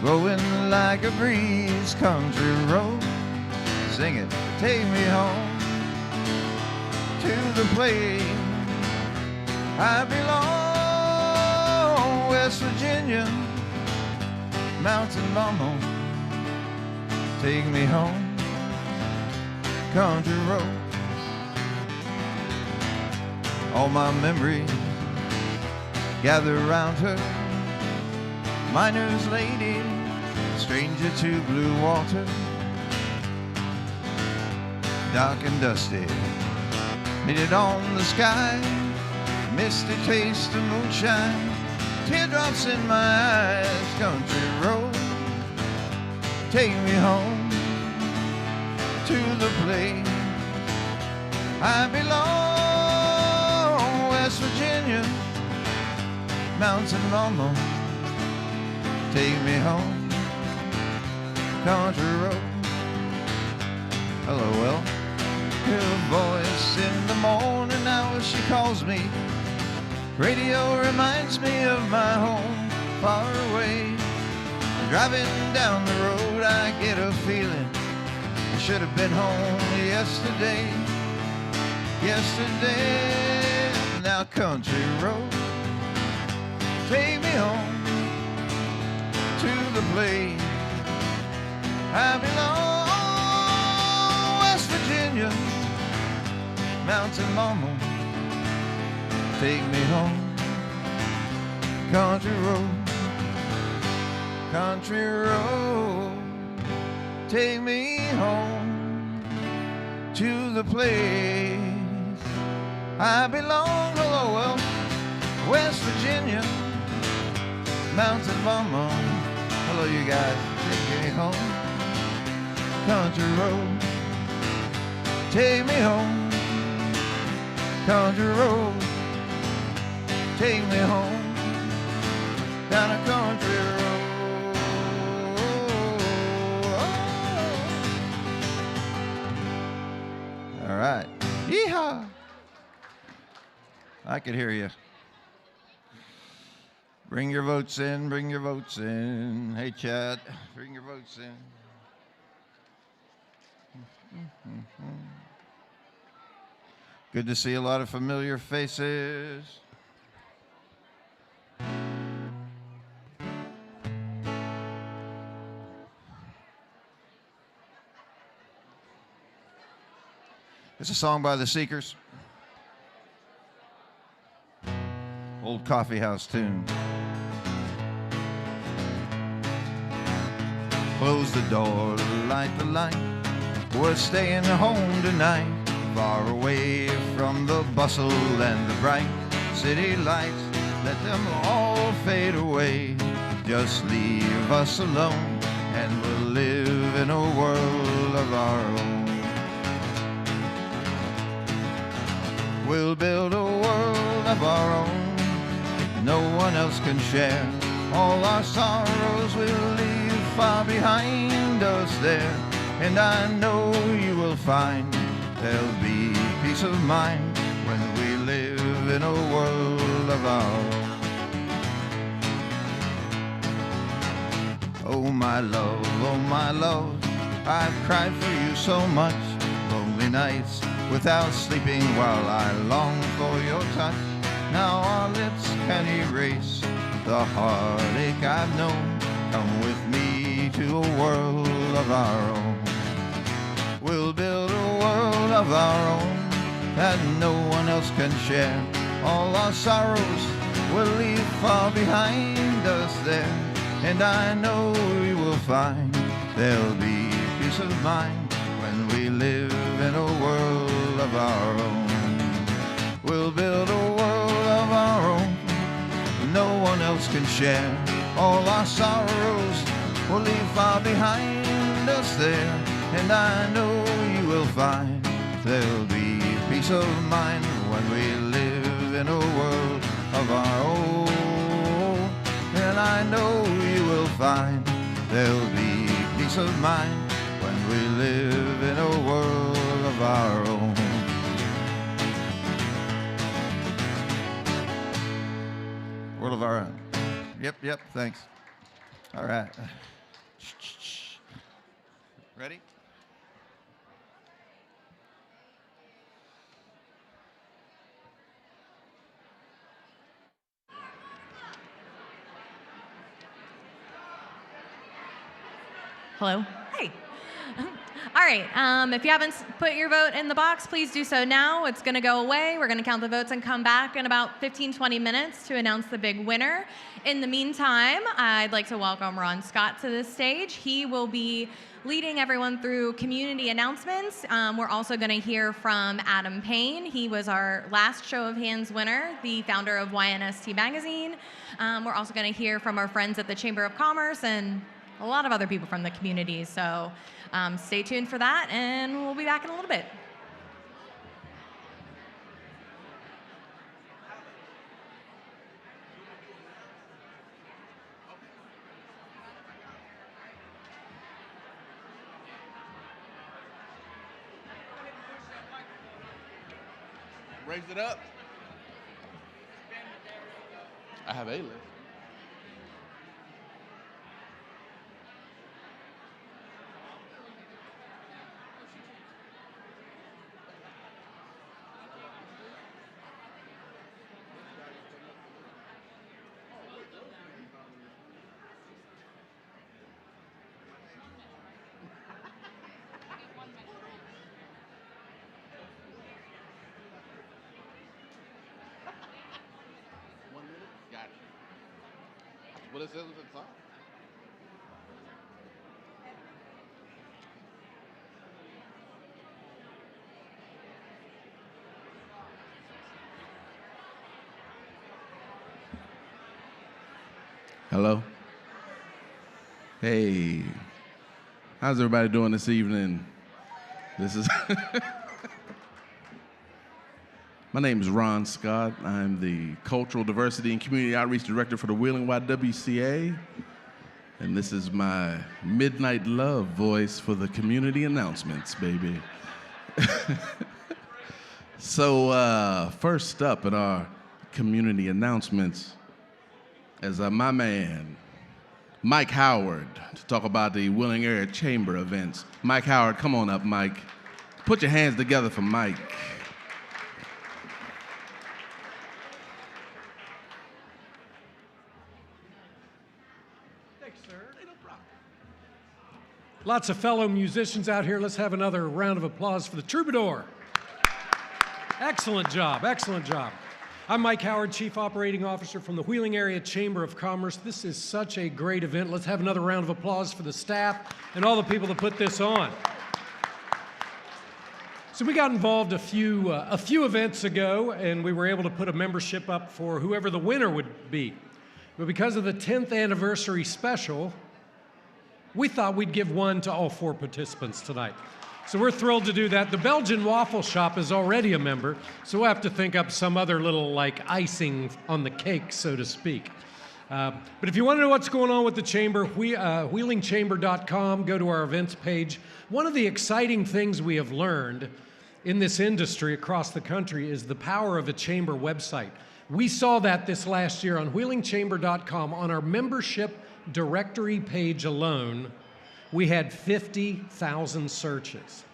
blowing like a breeze. Country road, sing it, take me home to the place I belong. West Virginia, mountain mama, take me home. Country road, all my memories gather around her. Miner's lady, stranger to blue water. Dark and dusty, meet it on the sky. Misty taste of moonshine, teardrops in my eyes. Country road, take me home to the place I belong. West Virginia, mountain mama, take me home. Country road, hello, well, her voice in the morning hours, she calls me. Radio reminds me of my home far away. Driving down the road, I get a feeling I should have been home yesterday. Yesterday. Now country road, take me home to the place I belong. West Virginia, mountain mama, take me home. Country road, take me home to the place I belong. Hello, well, West Virginia, mountain mama. Hello, you guys. Take me home. Country road, take me home country road. Take me home down a country road. All right. Yeehaw. I could hear you. Bring your votes in, bring your votes in. Hey, Chad, bring your votes in. Good to see a lot of familiar faces. It's a song by the Seekers. Old coffee house tune. Close the door, light the light. We're staying home tonight, far away from the bustle and the bright city lights. Let them all fade away. Just leave us alone, and we'll live in a world of our own. We'll build a world of our own, no one else can share. All our sorrows we'll leave far behind us there. And I know you will find there'll be peace of mind when we live in a world of our own. Oh my love, I've cried for you so much. Lonely nights without sleeping while I long for your touch. Now our lips can erase the heartache I've known. Come with me to a world of our own. We'll build a world of our own that no one else can share. All our sorrows we'll leave far behind us there. And I know we will find there'll be peace of mind when we live in a world of our own. We'll build a world of our own no one else can share. All our sorrows we'll leave far behind us there. And I know you will find there'll be peace of mind when we live in a world of our own. And I know you will find there'll be peace of mind when we live in a world of our own. World of our own. Yep, thanks. All right. Ready? Hello. Hey. All right. If you haven't put your vote in the box, please do so now. It's going to go away. We're going to count the votes and come back in about 15, 20 minutes to announce the big winner. In the meantime, I'd like to welcome Ron Scott to this stage. He will be leading everyone through community announcements. We're also going to hear from Adam Payne. He was our last Show of Hands winner, the founder of YNST Magazine. We're also going to hear from our friends at the Chamber of Commerce and a lot of other people from the community. So stay tuned for that, and we'll be back in a little bit. Raise it up. I have A-list. What it says at the top. Hello. Hey. How's everybody doing this evening? This is My name is Ron Scott. I'm the Cultural Diversity and Community Outreach Director for the Wheeling YWCA. And this is my midnight love voice for the community announcements, baby. So first up in our community announcements is my man, Mike Howard, to talk about the Wheeling Area Chamber events. Mike Howard, come on up, Mike. Put your hands together for Mike. Thanks, sir. No problem. Lots of fellow musicians out here. Let's have another round of applause for the Troubadour. Excellent job, excellent job. I'm Mike Howard, Chief Operating Officer from the Wheeling Area Chamber of Commerce. This is such a great event. Let's have another round of applause for the staff and all the people that put this on. So we got involved a few events ago, and we were able to put a membership up for whoever the winner would be. But because of the 10th anniversary special, we thought we'd give one to all 4 participants tonight. So we're thrilled to do that. The Belgian Waffle Shop is already a member, so we'll have to think up some other little like icing on the cake, so to speak. But if you want to know what's going on with the Chamber, wheelingchamber.com, go to our events page. One of the exciting things we have learned in this industry across the country is the power of a Chamber website. We saw that this last year on wheelingchamber.com. On our membership directory page alone, we had 50,000 searches.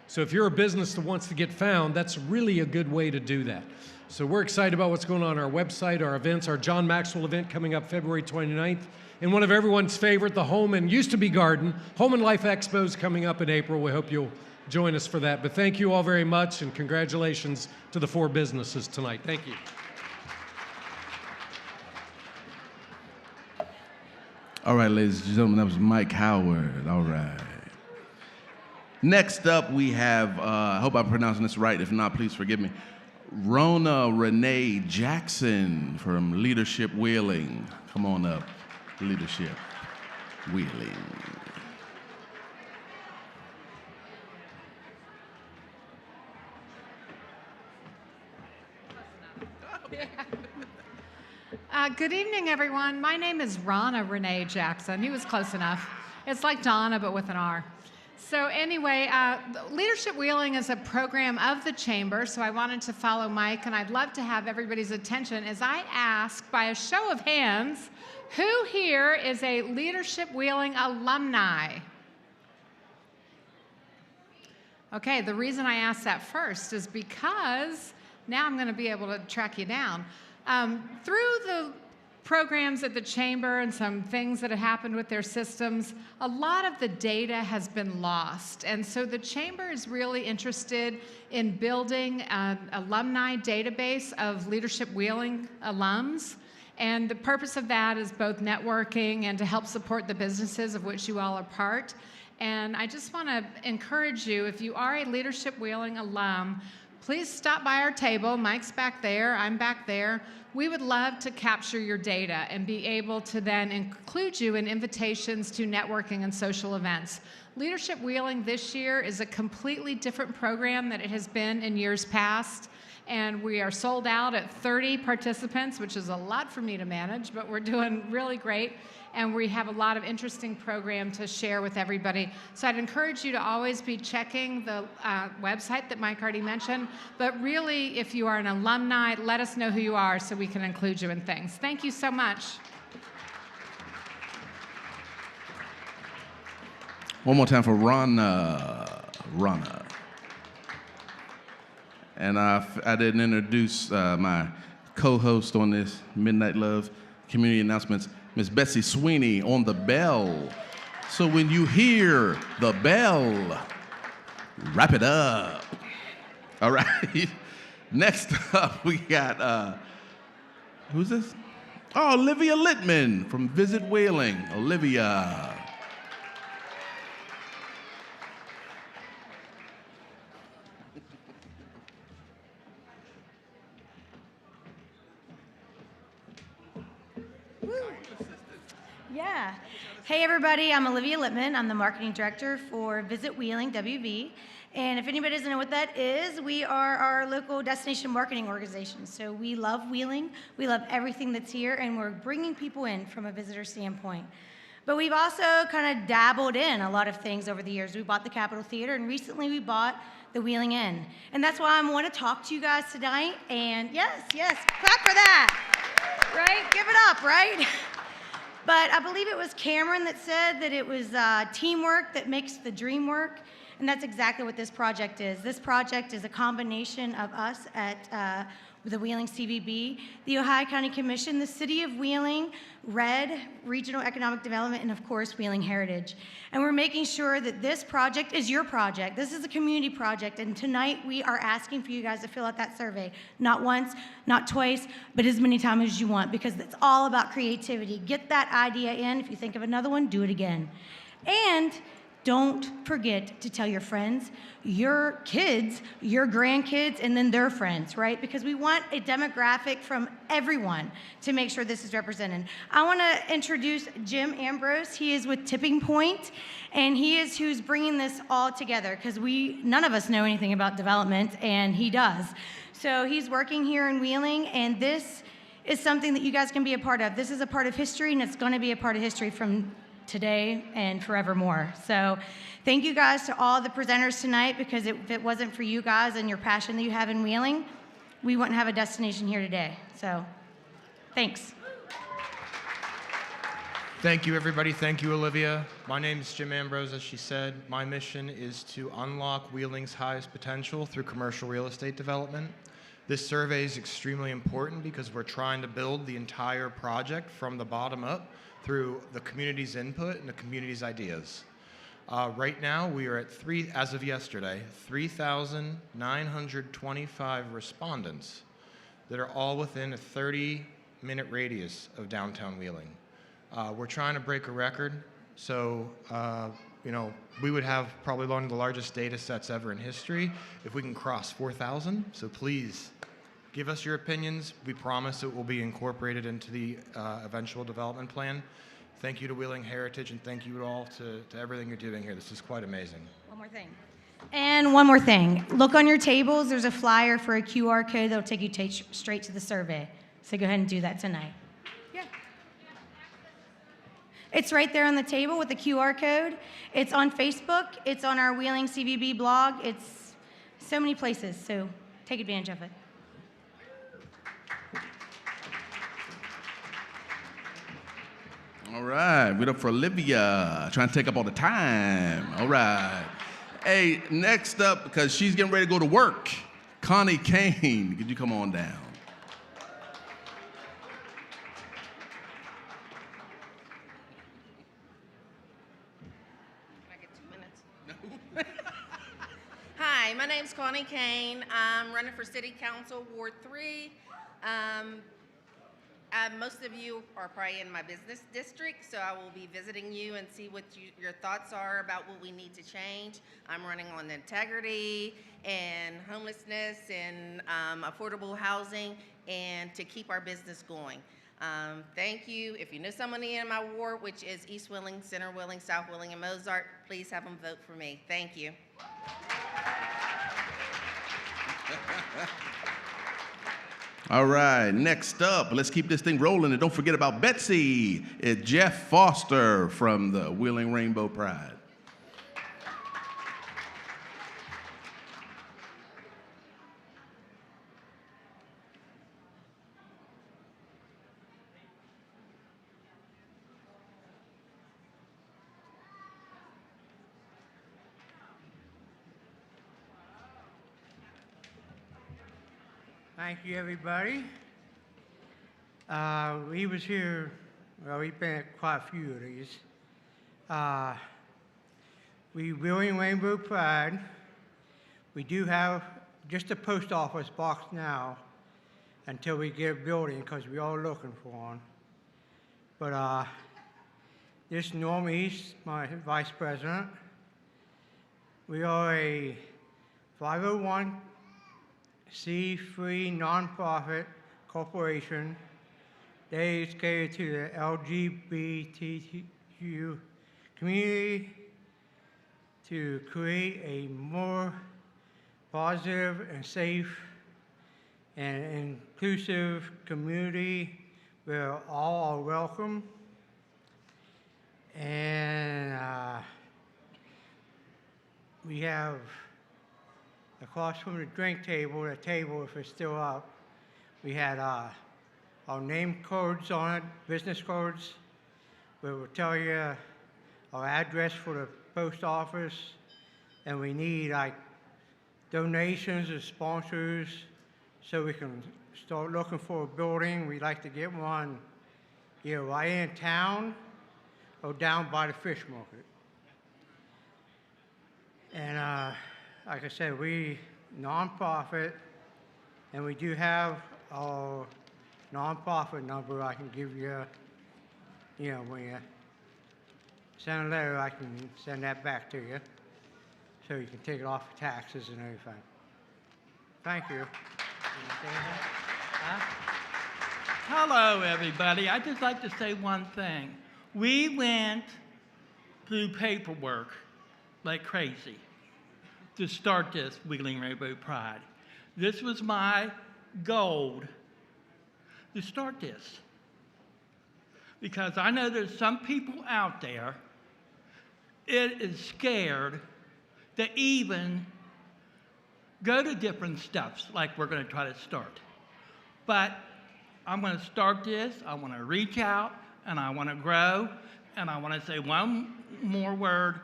So if you're a business that wants to get found, that's really a good way to do that. So we're excited about what's going on our website, our events, our John Maxwell event coming up February 29th, and one of everyone's favorite, the Home and Used to Be Garden, Home and Life Expo's coming up in April. We hope you'll join us for that. But thank you all very much, and congratulations to the 4 businesses tonight. Thank you. All right, ladies and gentlemen, that was Mike Howard. All right. Next up, we have, I hope I'm pronouncing this right. If not, please forgive me. Rona Renee Jackson from Leadership Wheeling. Come on up, Leadership Wheeling. Good evening, everyone. My name is Rona Renee Jackson. He was close enough. It's like Donna, but with an R. So anyway, Leadership Wheeling is a program of the Chamber, so I wanted to follow Mike, and I'd love to have everybody's attention as I ask, by a show of hands, who here is a Leadership Wheeling alumni? Okay, the reason I asked that first is because now I'm going to be able to track you down. Through the programs at the Chamber and some things that have happened with their systems, a lot of the data has been lost. And so the Chamber is really interested in building an alumni database of Leadership Wheeling alums. And the purpose of that is both networking and to help support the businesses of which you all are part. And I just want to encourage you, if you are a Leadership Wheeling alum, please stop by our table. Mike's back there, I'm back there. We would love to capture your data and be able to then include you in invitations to networking and social events. Leadership Wheeling this year is a completely different program than it has been in years past. And we are sold out at 30 participants, which is a lot for me to manage, but we're doing really great. And we have a lot of interesting program to share with everybody. So I'd encourage you to always be checking the website that Mike already mentioned. But really, if you are an alumni, let us know who you are so we can include you in things. Thank you so much. One more time for Rona. And I didn't introduce my co-host on this Midnight Love community announcements, Miss Betsy Sweeney on the bell. So when you hear the bell, wrap it up. All right. Next up, we got, who's this? Oh, Olivia Litman from Visit Wheeling. Olivia. Yeah. Hey, everybody. I'm Olivia Litman. I'm the marketing director for Visit Wheeling, WV. And if anybody doesn't know what that is, we are our local destination marketing organization. So we love Wheeling. We love everything that's here, and we're bringing people in from a visitor standpoint. But we've also kind of dabbled in a lot of things over the years. We bought the Capitol Theater, and recently we bought the Wheeling Inn. And that's why I want to talk to you guys tonight. And yes, clap for that. Right? Give it up, right? But I believe it was Cameron that said that it was teamwork that makes the dream work. And that's exactly what this project is. This project is a combination of us at the Wheeling CVB, the Ohio County Commission, the City of Wheeling, RED, Regional Economic Development, and of course, Wheeling Heritage. And we're making sure that this project is your project. This is a community project, and tonight we are asking for you guys to fill out that survey. Not once, not twice, but as many times as you want, because it's all about creativity. Get that idea in. If you think of another one, do it again. And don't forget to tell your friends, your kids, your grandkids, and then their friends, right? Because we want a demographic from everyone to make sure this is represented. I want to introduce Jim Ambrose. He is with Tipping Point, and he is who's bringing this all together, because none of us know anything about development, and he does. So he's working here in Wheeling, and this is something that you guys can be a part of. This is a part of history, and it's going to be a part of history from today and forevermore. So thank you guys to all the presenters tonight, because if it wasn't for you guys and your passion that you have in Wheeling, we wouldn't have a destination here today. So thanks. Thank you, everybody. Thank you, Olivia. My name is Jim Ambrose, as she said. My mission is to unlock Wheeling's highest potential through commercial real estate development. This survey is extremely important because we're trying to build the entire project from the bottom up through the community's input and the community's ideas. Right now, we are at as of yesterday, 3,925 respondents that are all within a 30-minute radius of downtown Wheeling. We're trying to break a record, so we would have probably one of the largest data sets ever in history if we can cross 4,000. So please, give us your opinions. We promise it will be incorporated into the eventual development plan. Thank you to Wheeling Heritage, and thank you all to everything you're doing here. This is quite amazing. One more thing. And one more thing. Look on your tables. There's a flyer for a QR code that'll take you straight to the survey. So go ahead and do that tonight. Yeah. It's right there on the table with the QR code. It's on Facebook. It's on our Wheeling CVB blog. It's so many places, so take advantage of it. All right, we're up for Olivia, trying to take up all the time. All right. Hey, next up, because she's getting ready to go to work, Connie Kane, could you come on down? Can I get 2 minutes? Hi, my name's Connie Kane. I'm running for City Council, Ward 3. Most of you are probably in my business district, so I will be visiting you and see what your thoughts are about what we need to change. I'm running on integrity and homelessness and affordable housing, and to keep our business going. Thank you. If you know somebody in my ward, which is East Wheeling, Center Wheeling, South Wheeling, and Mozart, please have them vote for me. Thank you. All right, next up, let's keep this thing rolling, and don't forget about Betsy. It's Jeff Foster from the Wheeling Rainbow Pride. Thank you, everybody. We was here, well, we've been at quite a few of these. We Wheeling Rainbow Pride. We do have just a post office box now until we get a building, because we are looking for one. But this Norm East, my vice president. We are a 501c3 nonprofit corporation Days cater to the LGBTQ community to create a more positive and safe and inclusive community where all are welcome. And we have across from the drink table, the table if it's still up, we had our name cards on it, business cards, where we'll tell you our address for the post office, and we need like donations or sponsors so we can start looking for a building. We'd like to get one either right in town or down by the fish market. And like I said, we nonprofit, and we do have our nonprofit number. I can give you, when you send a letter, I can send that back to you so you can take it off of taxes and everything. Thank you. Hello, everybody. I'd just like to say one thing. We went through paperwork like crazy to start this Wheeling Rainbow Pride. This was my goal to start this, because I know there's some people out there it is scared to even go to different stuffs like we're going to try to start. But I'm going to start this. I want to reach out, and I want to grow, and I want to say one more word.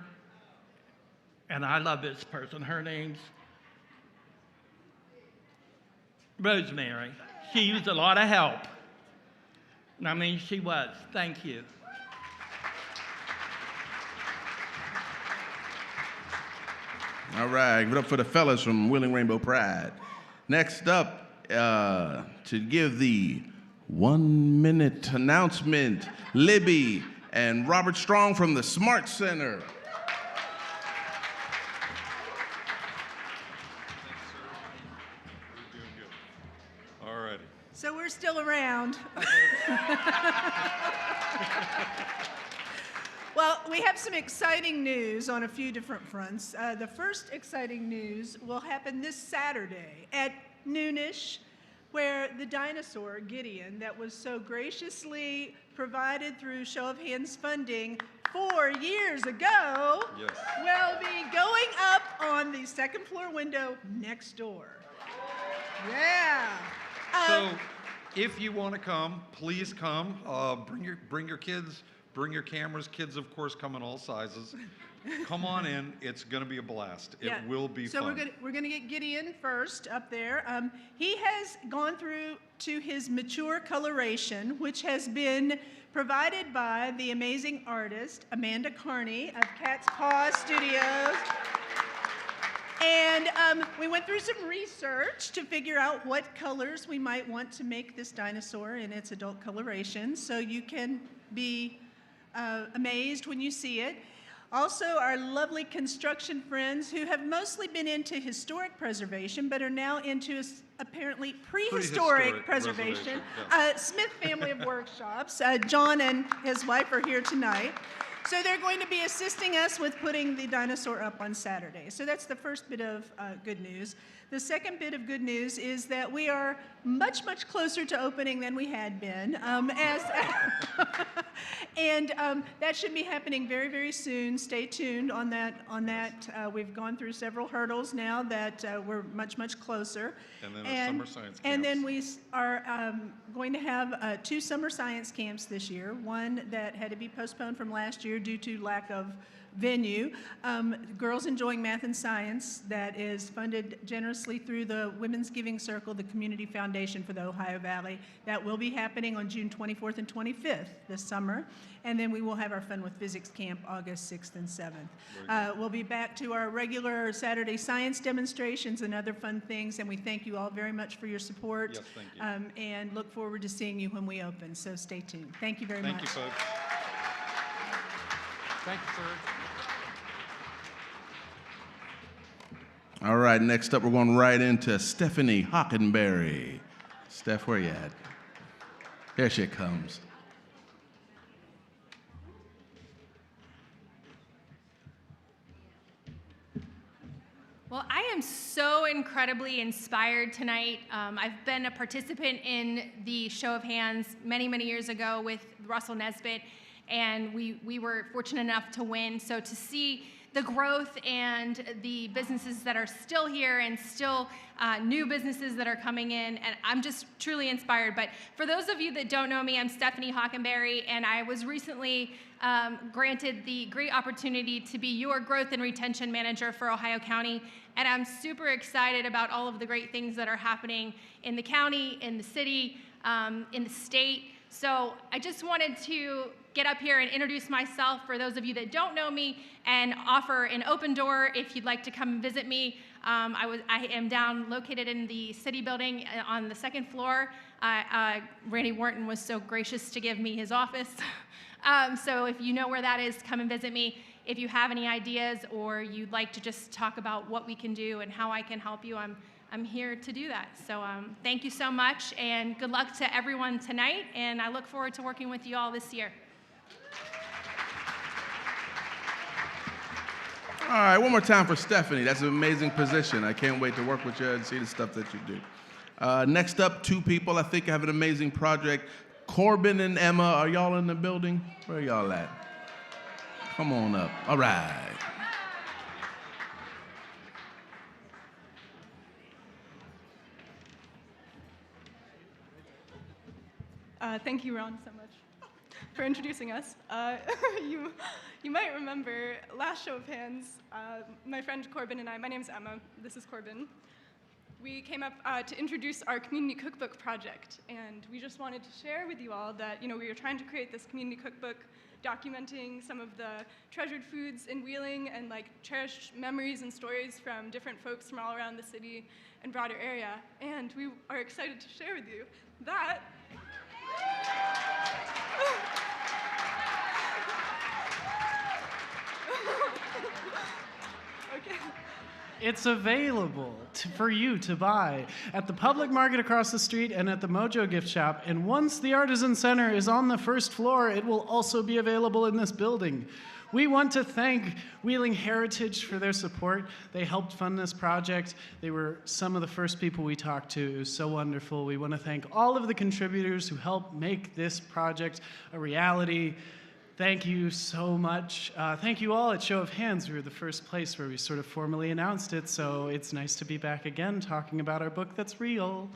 And I love this person. Her name's Rosemary. She used a lot of help. And I mean, she was. Thank you. All right, give it up for the fellas from Wheeling Rainbow Pride. Next up, to give the 1-minute announcement, Libby and Robert Strong from the Smart Center. All righty. So we're still around. Well, we have some exciting news on a few different fronts. The first exciting news will happen this Saturday at noonish, where the dinosaur, Gideon, that was so graciously provided through show of hands funding 4 years ago, yes, will be going up on the second floor window next door. Yeah. So if you want to come, please come. Bring your kids. Bring your cameras. Kids, of course, come in all sizes. Come on in. It's going to be a blast. Yeah. It will be so fun. we're gonna get Gideon first up there. He has gone through to his mature coloration, which has been provided by the amazing artist Amanda Carney of Cat's Paw Studios. And we went through some research to figure out what colors we might want to make this dinosaur in its adult coloration, so you can be amazed when you see it. Also, our lovely construction friends who have mostly been into historic preservation, but are now into apparently prehistoric preservation. Smith Family of Workshops. John and his wife are here tonight. So they're going to be assisting us with putting the dinosaur up on Saturday. So that's the first bit of good news. The second bit of good news is that we are much, much closer to opening than we had been. And that should be happening very, very soon. Stay tuned on that. We've gone through several hurdles now that we're much, much closer. And then our summer science camps. And then we are going to have 2 summer science camps this year. One that had to be postponed from last year due to lack of venue. Girls Enjoying Math and Science, that is funded generously through the Women's Giving Circle, the Community Foundation for the Ohio Valley. That will be happening on June 24th and 25th this summer. And then we will have our Fun with Physics camp August 6th and 7th. We'll be back to our regular Saturday science demonstrations and other fun things, and we thank you all very much for your support. Yes, thank you. And look forward to seeing you when we open, so stay tuned. Thank you very much. Thank you, folks. Thank you, sir. All right, next up, we're going right into Stephanie Hockenberry. Steph, where you at? Here she comes. Well, I am so incredibly inspired tonight. I've been a participant in the Show of Hands many, many years ago with Russell Nesbitt, and we were fortunate enough to win. So to see the growth and the businesses that are still here and still new businesses that are coming in, and I'm just truly inspired. But for those of you that don't know me, I'm Stephanie Hockenberry, and I was recently granted the great opportunity to be your growth and retention manager for Ohio County, and I'm super excited about all of the great things that are happening in the county, in the city, in the state. So I just wanted to get up here and introduce myself for those of you that don't know me and offer an open door if you'd like to come visit me. I am located in the city building on the second floor. Randy Wharton was so gracious to give me his office. So if you know where that is, come and visit me. If you have any ideas or you'd like to just talk about what we can do and how I can help you, I'm here to do that. So thank you so much, and good luck to everyone tonight, and I look forward to working with you all this year. All right, one more time for Stephanie. That's an amazing position. I can't wait to work with you and see the stuff that you do. Next up, two people I think have an amazing project. Corbin and Emma, are y'all in the building? Where are y'all at? Come on up. All right. Thank you, Ron, so much for introducing us. You might remember last Show of Hands, my friend Corbin and I, my name's Emma, this is Corbin. We came up to introduce our community cookbook project, and we just wanted to share with you all that we were trying to create this community cookbook documenting some of the treasured foods in Wheeling and cherished memories and stories from different folks from all around the city and broader area. And we are excited to share with you that okay. It's available for you to buy at the public market across the street and at the Mojo gift shop. And once the Artisan Center is on the first floor, it will also be available in this building. We want to thank Wheeling Heritage for their support. They helped fund this project. They were some of the first people we talked to. It was so wonderful. We want to thank all of the contributors who helped make this project a reality. Thank you so much. Thank you all at Show of Hands. We were the first place where we sort of formally announced it, so it's nice to be back again talking about our book that's real.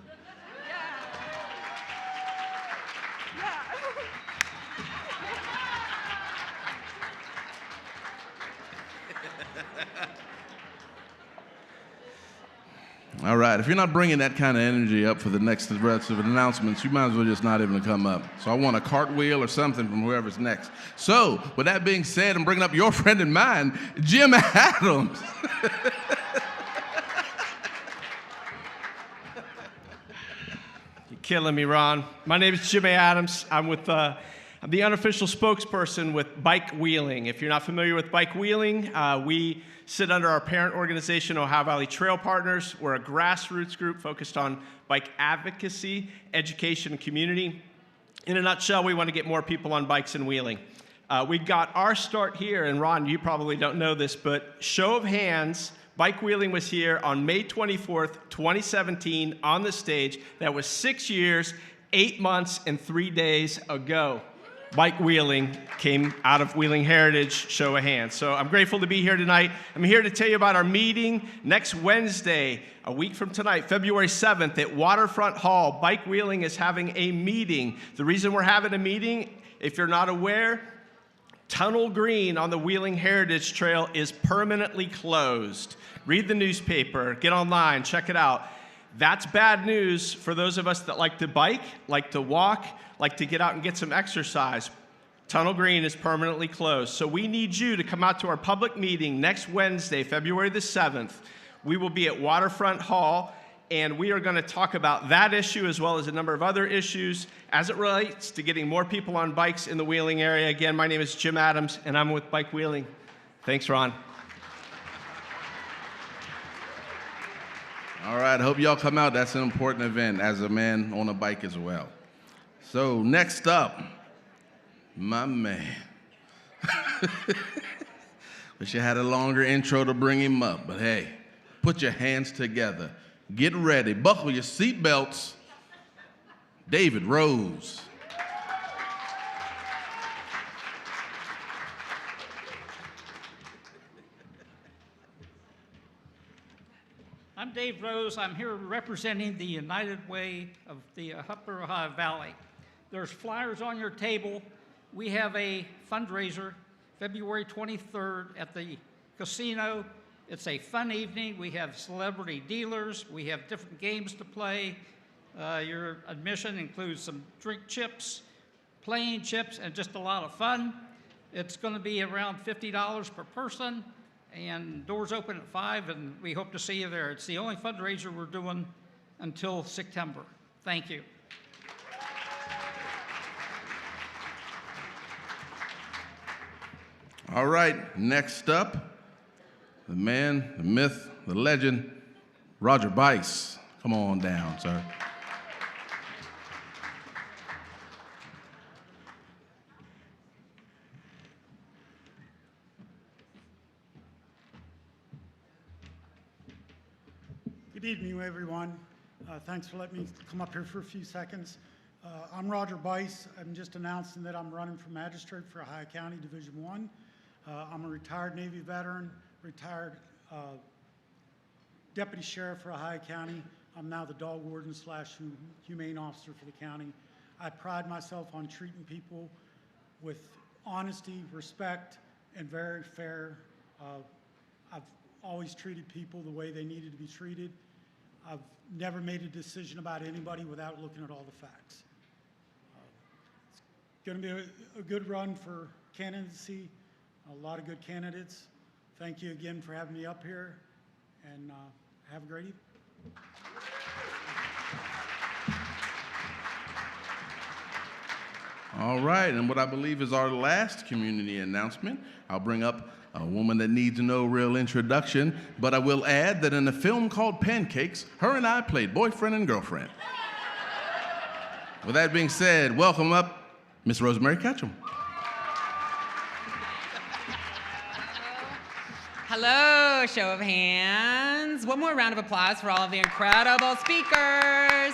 All right, if you're not bringing that kind of energy up for the rest of the announcements, you might as well just not even come up. So I want a cartwheel or something from whoever's next. So with that being said, I'm bringing up your friend and mine, Jim Adams. You're killing me, Ron. My name is Jim Adams. I'm the unofficial spokesperson with Bike Wheeling. If you're not familiar with Bike Wheeling, we sit under our parent organization, Ohio Valley Trail Partners. We're a grassroots group focused on bike advocacy, education, and community. In a nutshell, we want to get more people on bikes in Wheeling. We got our start here, and Ron, you probably don't know this, but Show of Hands, Bike Wheeling was here on May 24th, 2017 on the stage. That was 6 years, 8 months, and 3 days ago. Bike Wheeling came out of Wheeling Heritage Show of Hands. So I'm grateful to be here tonight. I'm here to tell you about our meeting next Wednesday, a week from tonight, February 7th at Waterfront Hall. Bike Wheeling is having a meeting. The reason we're having a meeting, if you're not aware, Tunnel Green on the Wheeling Heritage Trail is permanently closed. Read the newspaper, get online, check it out. That's bad news for those of us that like to bike, like to walk, like to get out and get some exercise. Tunnel Green is permanently closed. So we need you to come out to our public meeting next Wednesday, February the 7th. We will be at Waterfront Hall, and we are going to talk about that issue as well as a number of other issues as it relates to getting more people on bikes in the Wheeling area. Again, my name is Jim Adams, and I'm with Bike Wheeling. Thanks, Ron. All right, I hope y'all come out. That's an important event as a man on a bike as well. So next up, my man. Wish I had a longer intro to bring him up, but hey, put your hands together. Get ready. Buckle your seatbelts. David Rose. I'm Dave Rose. I'm here representing the United Way of the Upper Ohio Valley. There's flyers on your table. We have a fundraiser February 23rd at the casino. It's a fun evening. We have celebrity dealers. We have different games to play. Your admission includes some drink chips, playing chips, and just a lot of fun. It's going to be around $50 per person, and doors open at 5, and we hope to see you there. It's the only fundraiser we're doing until September. Thank you. All right, next up, the man, the myth, the legend, Roger Bice. Come on down, sir. Good evening, everyone. Thanks for letting me come up here for a few seconds. I'm Roger Bice. I'm just announcing that I'm running for magistrate for Ohio County Division 1. I'm a retired Navy veteran, retired deputy sheriff for Ohio County. I'm now the dog warden / humane officer for the county. I pride myself on treating people with honesty, respect, and very fair. I've always treated people the way they needed to be treated. I've never made a decision about anybody without looking at all the facts. It's going to be a good run for candidacy. A lot of good candidates. Thank you again for having me up here, and have a great evening. All right, and what I believe is our last community announcement, I'll bring up a woman that needs no real introduction, but I will add that in a film called Pancakes, her and I played boyfriend and girlfriend. With that being said, welcome up Miss Rosemary Ketchum. Hello, show of hands. One more round of applause for all of the incredible speakers.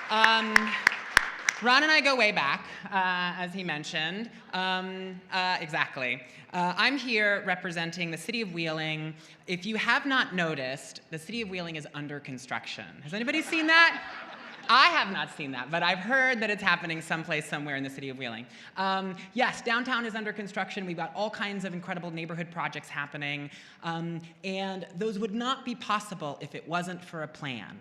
Ron and I go way back, as he mentioned. Exactly. I'm here representing the city of Wheeling. If you have not noticed, the city of Wheeling is under construction. Has anybody seen that? I have not seen that, but I've heard that it's happening someplace, somewhere in the city of Wheeling. Yes, downtown is under construction. We've got all kinds of incredible neighborhood projects happening, and those would not be possible if it wasn't for a plan.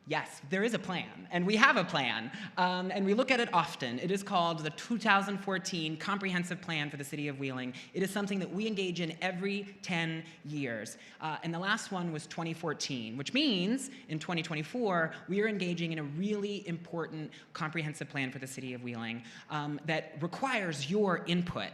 Yes, there is a plan, and we have a plan, and we look at it often. It is called the 2014 Comprehensive Plan for the City of Wheeling. It is something that we engage in every 10 years, and the last one was 2014, which means in 2024, we are engaging in a really important comprehensive plan for the City of Wheeling that requires your input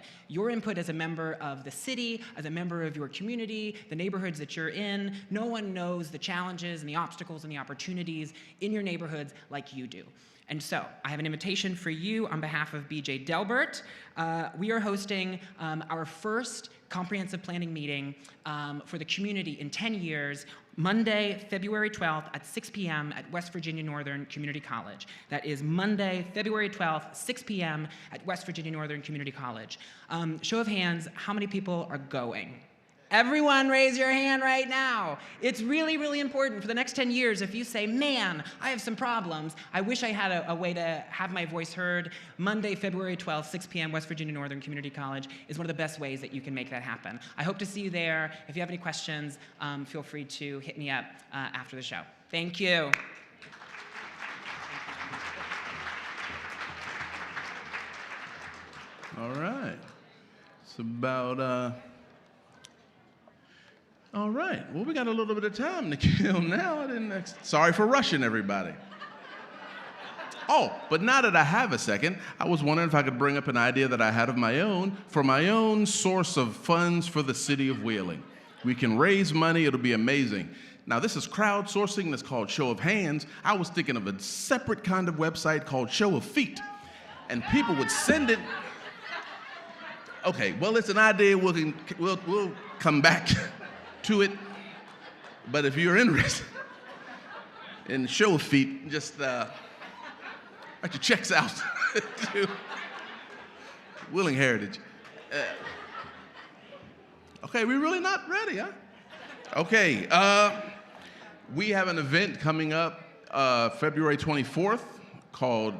as a member of the city, as a member of your community, the neighborhoods that you're in. No one knows the challenges and the obstacles and the opportunities in your neighborhoods like you do. And so I have an invitation for you on behalf of BJ Delbert. We are hosting our first comprehensive planning meeting for the community in 10 years, Monday, February 12th at 6 p.m. at West Virginia Northern Community College. That is Monday, February 12th, 6 p.m. at West Virginia Northern Community College. Show of hands, how many people are going? Everyone raise your hand right now. It's really, really important for the next 10 years if you say, man, I have some problems. I wish I had a way to have my voice heard. Monday, February 12th, 6 p.m., West Virginia Northern Community College is one of the best ways that you can make that happen. I hope to see you there. If you have any questions, feel free to hit me up after the show. Thank you. All right. It's about... All right, well, we got a little bit of time to kill now. Sorry for rushing everybody. Oh, but now that I have a second, I was wondering if I could bring up an idea that I had of my own for my own source of funds for the city of Wheeling. We can raise money, it'll be amazing. Now, this is crowdsourcing, that's called Show of Hands. I was thinking of a separate kind of website called Show of Feet. and people would send it. Okay, well, it's an idea. We'll come back to it. But if you're interested in show of feet, just write your checks out to Wheeling Heritage. Okay, we're really not ready, huh? Okay, we have an event coming up February 24th called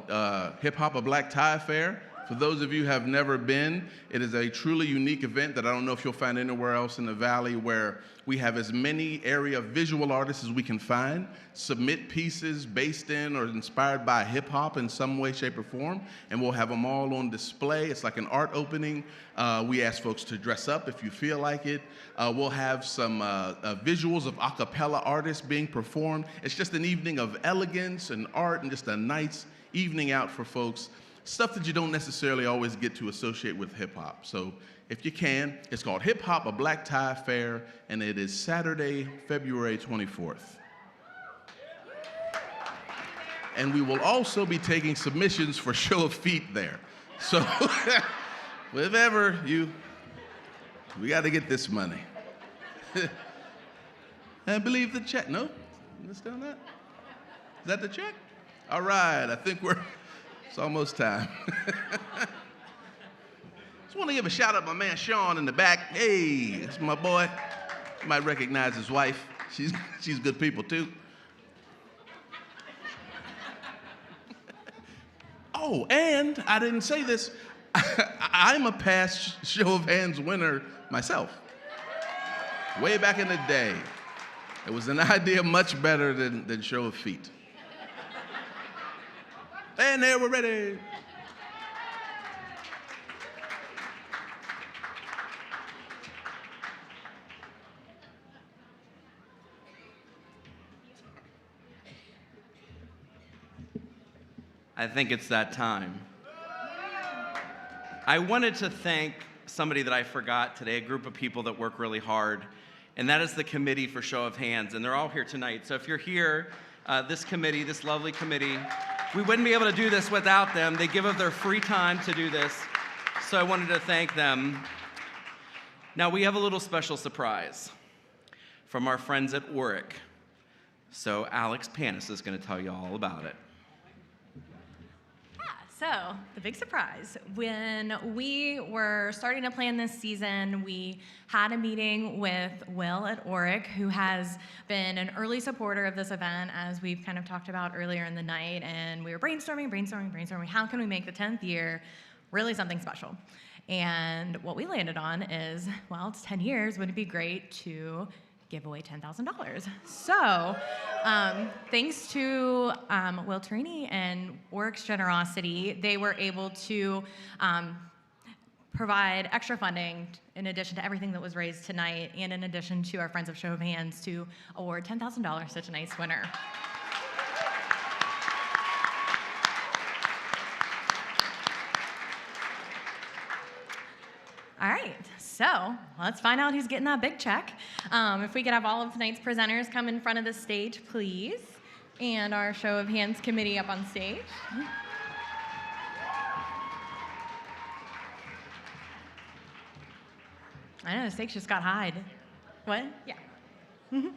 Hip Hop a Black Tie Affair. For those of you who have never been, it is a truly unique event that I don't know if you'll find anywhere else in the Valley, where we have as many area visual artists as we can find submit pieces based in or inspired by hip hop in some way, shape, or form, and we'll have them all on display. It's like an art opening. We ask folks to dress up if you feel like it. We'll have some visuals of a cappella artists being performed. It's just an evening of elegance and art and just a nice evening out for folks. Stuff that you don't necessarily always get to associate with hip hop. So if you can, it's called Hip Hop a Black Tie Fair, and it is Saturday, February 24th. And we will also be taking submissions for show of feet there. So if ever we got to get this money. I believe the check. No? It's still not? Is that the check? All right, I think it's almost time. Just want to give a shout out to my man Sean in the back. Hey, that's my boy. You might recognize his wife. She's good people too. Oh, and I didn't say this. I'm a past show of hands winner myself. Way back in the day. It was an idea much better than show of feet. And there, we're ready. I think it's that time. I wanted to thank somebody that I forgot today, a group of people that work really hard, and that is the Committee for Show of Hands, and they're all here tonight. So if you're here, this committee, this lovely committee, we wouldn't be able to do this without them. They give up their free time to do this, so I wanted to thank them. Now, we have a little special surprise from our friends at Euphoric. So Alex Panas is going to tell you all about it. So, the big surprise. When we were starting to plan this season, we had a meeting with Will at Euphoric, who has been an early supporter of this event, as we've kind of talked about earlier in the night, and we were brainstorming. How can we make the 10th year really something special? And what we landed on is, well, it's 10 years, wouldn't it be great to give away $10,000. So, thanks to Will Torini and Euphorec's generosity, they were able to provide extra funding in addition to everything that was raised tonight, and in addition to our Friends of Show of Hands, to award $10,000 to tonight's winner. All right, so let's find out who's getting that big check. If we could have all of tonight's presenters come in front of the stage, please. And our Show of Hands committee up on stage. I know, the stakes just got high. What? Yeah. Mm-hmm.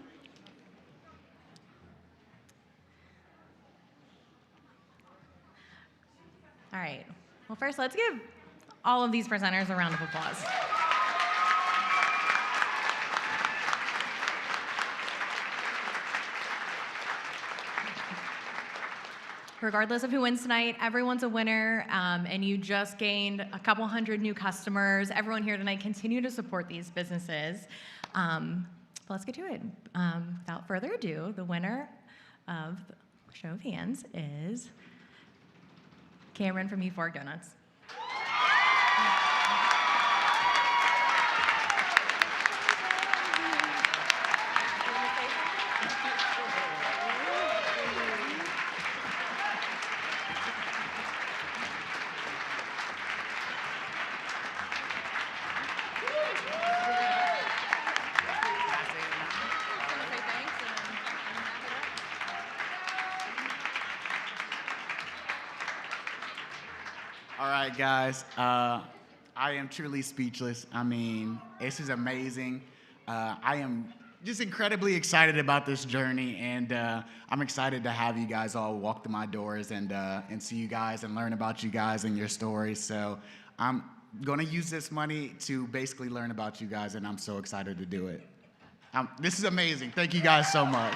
All right, well, first let's give all of these presenters a round of applause. Regardless of who wins tonight, everyone's a winner, and you just gained a couple hundred new customers. Everyone here tonight, continue to support these businesses. But let's get to it. Without further ado, the winner of the Show of Hands is Cameron from Euphoric Doughnuts. All right, guys. I am truly speechless. I mean, this is amazing. I am just incredibly excited about this journey, and I'm excited to have you guys all walk through my doors and see you guys and learn about you guys and your stories. So I'm going to use this money to basically learn about you guys, and I'm so excited to do it. This is amazing. Thank you guys so much.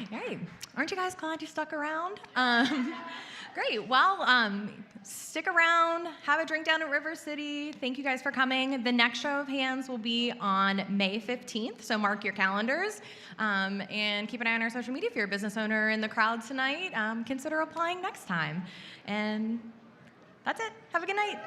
Hey, aren't you guys glad you stuck around? Great. Well, stick around, have a drink down at River City. Thank you guys for coming. The next show of hands will be on May 15th, so mark your calendars. And keep an eye on our social media if you're a business owner in the crowd tonight. Consider applying next time. And that's it. Have a good night.